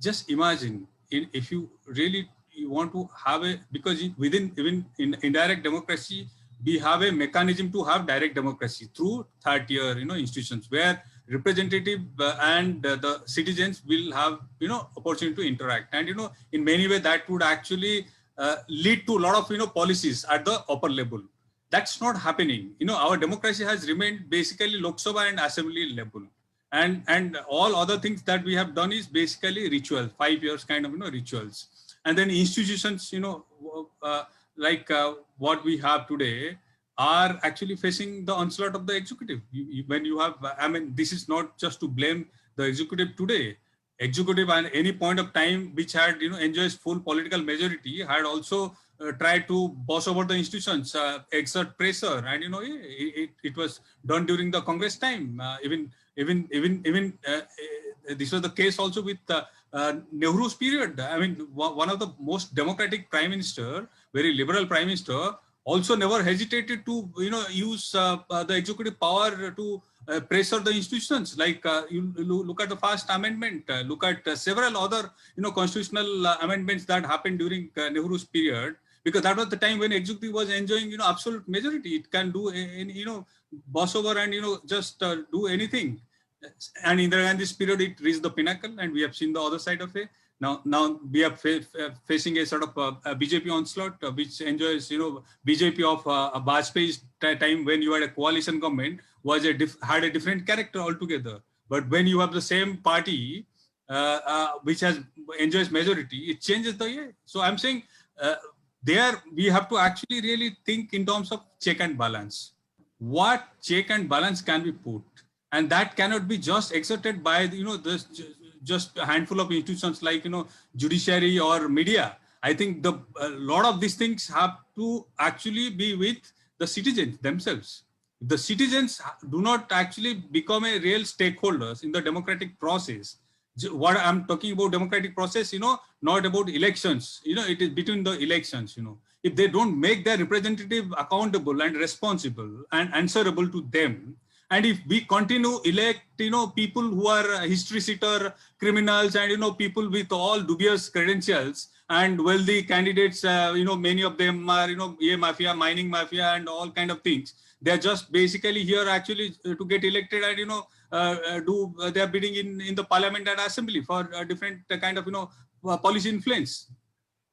just imagine if you really want to have because even in indirect democracy, we have a mechanism to have direct democracy through third tier, institutions, where representative and the citizens will have, opportunity to interact. And, in many ways that would actually lead to a lot of, policies at the upper level. That's not happening. Our democracy has remained basically Lok Sabha and assembly level. And all other things that we have done is basically ritual, 5 years kind of, rituals. And then institutions, like what we have today, are actually facing the onslaught of the executive. When you have, this is not just to blame the executive today. Executive at any point of time, which had, enjoys full political majority, had also tried to boss over the institutions, exert pressure, and it was done during the Congress time. Even this was the case also with Nehru's period. One of the most democratic prime minister, very liberal prime minister, also never hesitated to use the executive power to pressure the institutions. Like you look at the first amendment, look at several other constitutional amendments that happened during Nehru's period, because that was the time when executive was enjoying absolute majority. It can do boss over and just do anything. And in this period, it reached the pinnacle, and we have seen the other side of it. Now we are facing a sort of a BJP onslaught, which enjoys, BJP of Vajpayee's time, when you had a coalition government, had a different character altogether. But when you have the same party, which enjoys majority, it changes the way. So I'm saying there we have to actually really think in terms of check and balance. What check and balance can be put? And that cannot be just exerted by, just a handful of institutions like, judiciary or media. I think a lot of these things have to actually be with the citizens themselves. If the citizens do not actually become a real stakeholders in the democratic process, what I'm talking about democratic process, not about elections, it is between the elections, if they don't make their representative accountable and responsible and answerable to them, and if we continue elect, people who are history sitter criminals and, people with all dubious credentials and wealthy candidates, many of them are, mafia, mining mafia and all kind of things. They're just basically here actually to get elected and, do their bidding in the parliament and assembly for different kind of, policy influence.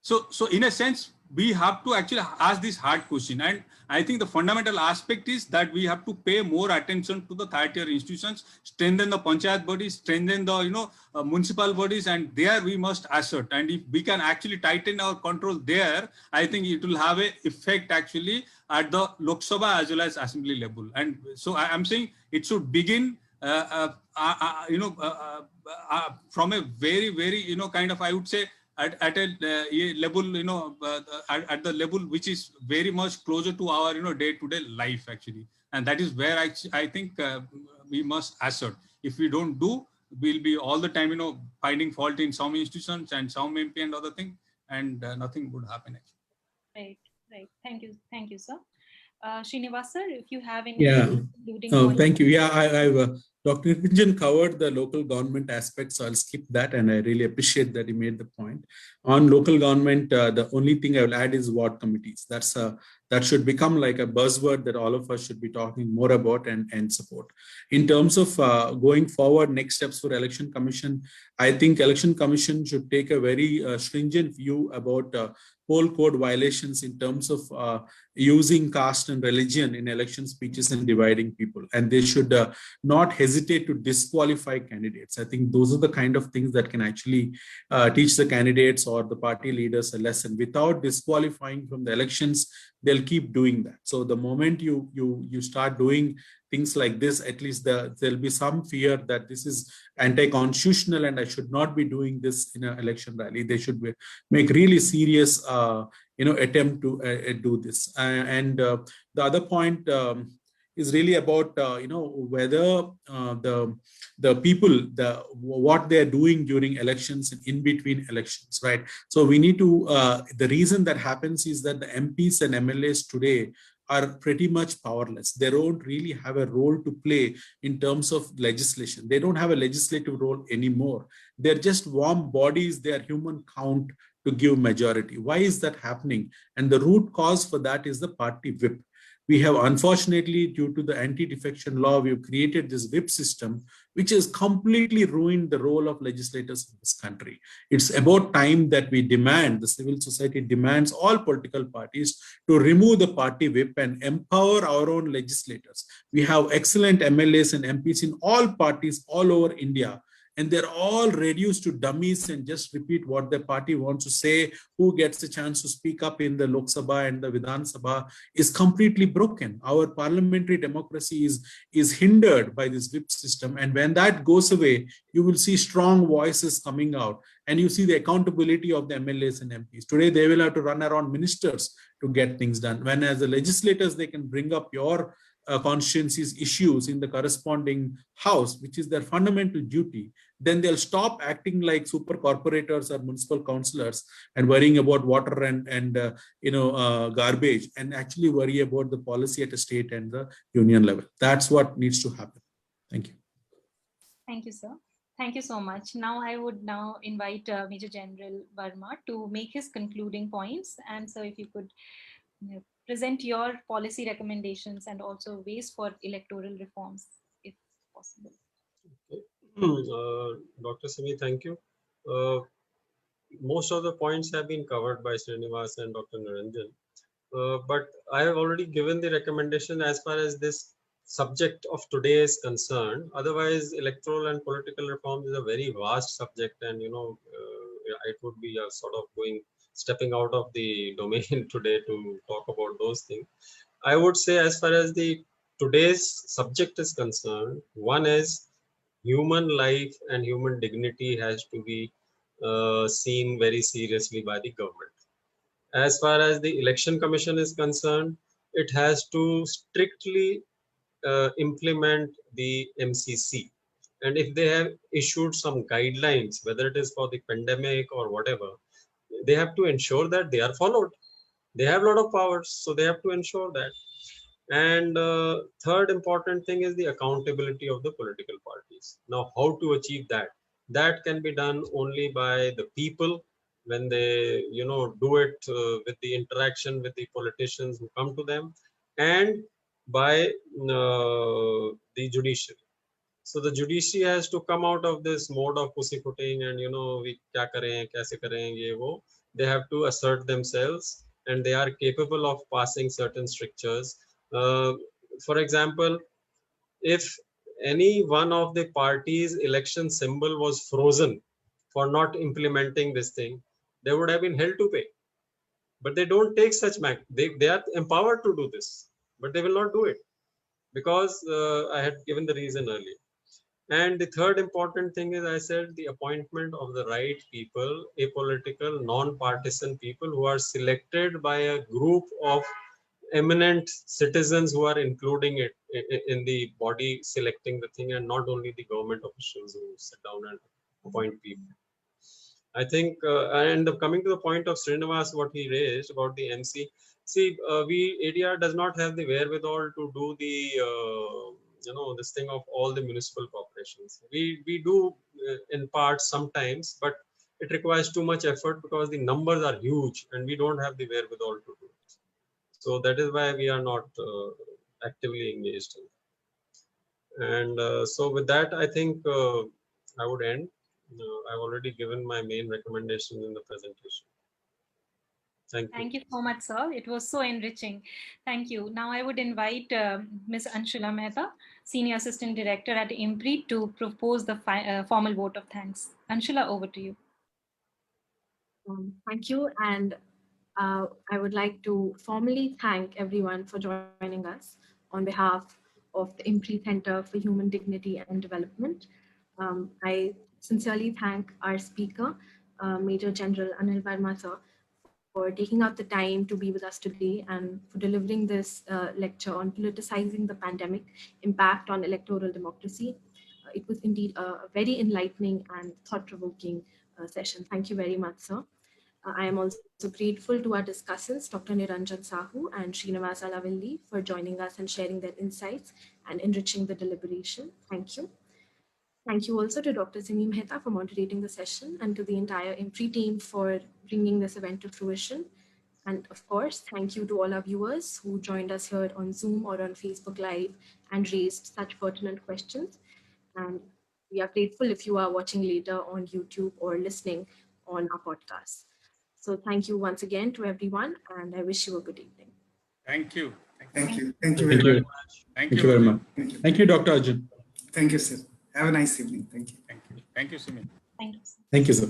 So in a sense, we have to actually ask this hard question. And I think the fundamental aspect is that we have to pay more attention to the third-tier institutions, strengthen the panchayat bodies, strengthen the, municipal bodies, and there we must assert. And if we can actually tighten our control there, I think it will have an effect actually at the Lok Sabha as well as assembly level. And so I'm saying it should begin from a very, very, kind of, I would say, at a level, at the level which is very much closer to our, day-to-day life actually. And that is where I think we must assert. If we don't do, we'll be all the time, finding fault in some institutions and some MP and other thing, and nothing would happen actually. Right. Thank you, sir. Srinivas sir, if you have any concluding points. Thank you. Yeah, I've Dr. Niranjan covered the local government aspects, so I'll skip that, and I really appreciate that he made the point. On local government, the only thing I will add is ward committees. That should become like a buzzword that all of us should be talking more about and support. In terms of going forward, next steps for Election Commission, I think Election Commission should take a very stringent view about poll code violations in terms of using caste and religion in election speeches and dividing people. And they should not hesitate to disqualify candidates. I think those are the kind of things that can actually teach the candidates or the party leaders a lesson. Without disqualifying from the elections, they'll keep doing that. So the moment you start doing things like this, at least there'll be some fear that this is anti-constitutional and I should not be doing this in an election rally. They should make really serious attempt to do this. And the other point is really about whether the people, what they're doing during elections and in between elections, right? So we need to, the reason that happens is that the MPs and MLAs today are pretty much powerless. They don't really have a role to play in terms of legislation. They don't have a legislative role anymore. They're just warm bodies. They are human count to give majority. Why is that happening? And the root cause for that is the party whip. We have, unfortunately, due to the anti-defection law, we've created this whip system, which has completely ruined the role of legislators in this country. It's about time that we demand, the civil society demands all political parties to remove the party whip and empower our own legislators. We have excellent MLAs and MPs in all parties all over India, and they're all reduced to dummies and just repeat what their party wants to say. Who gets a chance to speak up in the Lok Sabha and the Vidhan Sabha is completely broken. Our parliamentary democracy is hindered by this whip system. And when that goes away, you will see strong voices coming out, and you see the accountability of the MLAs and MPs. Today, they will have to run around ministers to get things done. When as the legislators, they can bring up your constituencies issues in the corresponding house, which is their fundamental duty, then they'll stop acting like super corporators or municipal councillors and worrying about water and garbage, and actually worry about the policy at a state and the union level. That's what needs to happen. Thank you. Thank you, sir. Thank you so much. Now I would invite Major General Verma to make his concluding points. And so if you could present your policy recommendations and also ways for electoral reforms, if possible. Okay. Dr. Simi, thank you. Most of the points have been covered by Srinivas and Dr. Niranjan. But I have already given the recommendation as far as this subject of today is concerned. Otherwise, electoral and political reforms is a very vast subject, and it would be a sort of stepping out of the domain today to talk about those things. I would say, as far as today's subject is concerned, one is human life and human dignity has to be seen very seriously by the government. As far as the Election Commission is concerned, it has to strictly implement the MCC. And if they have issued some guidelines, whether it is for the pandemic or whatever, they have to ensure that they are followed. They have a lot of powers, so they have to ensure that. And third important thing is the accountability of the political parties. Now, how to achieve that? That can be done only by the people when they, do it with the interaction with the politicians who come to them, and by the judiciary. So the judiciary has to come out of this mode of pussyfooting and, we kya kare, kaise karenge, wo. They have to assert themselves, and they are capable of passing certain strictures. For example, if any one of the parties' election symbol was frozen for not implementing this thing, they would have been held to pay. But they don't take such they are empowered to do this, but they will not do it because I had given the reason earlier. And the third important thing is, I said, the appointment of the right people, apolitical, non-partisan people who are selected by a group of eminent citizens who are including it in the body selecting the thing, and not only the government officials who sit down and appoint people. I think, and coming to the point of Srinivas, what he raised about the MC, see, ADR does not have the wherewithal to do the, this thing of all the municipal corporations. We do in part sometimes, but it requires too much effort because the numbers are huge and we don't have the wherewithal to do it. So that is why we are not actively engaged in. And so with that, I think I would end. I've already given my main recommendations in the presentation. Thank you. Thank you so much, sir. It was so enriching. Thank you. Now I would invite Ms. Anshula Mehta, Senior Assistant Director at IMPRI, to propose the formal vote of thanks. Anshula, over to you. Thank you. And I would like to formally thank everyone for joining us on behalf of the IMPRI Center for Human Dignity and Development. I sincerely thank our speaker, Major General Anil Verma, sir, for taking out the time to be with us today and for delivering this lecture on politicizing the pandemic, impact on electoral democracy. It was indeed a very enlightening and thought-provoking session. Thank you very much, sir. I am also grateful to our discussants, Dr. Niranjan Sahoo and Srinivas Alavilli, for joining us and sharing their insights and enriching the deliberation. Thank you. Thank you also to Dr. Simi Mehta for moderating the session, and to the entire IMPRI team for bringing this event to fruition. And of course, thank you to all our viewers who joined us here on Zoom or on Facebook Live and raised such pertinent questions. And we are grateful if you are watching later on YouTube or listening on our podcast. So thank you once again to everyone, and I wish you a good evening. Thank you. Thank you. Thank you Thank very you. much. Thank Thank you you very much. Thank you. Thank you, Dr. Arjun. Thank you, sir. Have a nice evening. Thank you. Thank you, Simi. Thank you. Thank you, sir.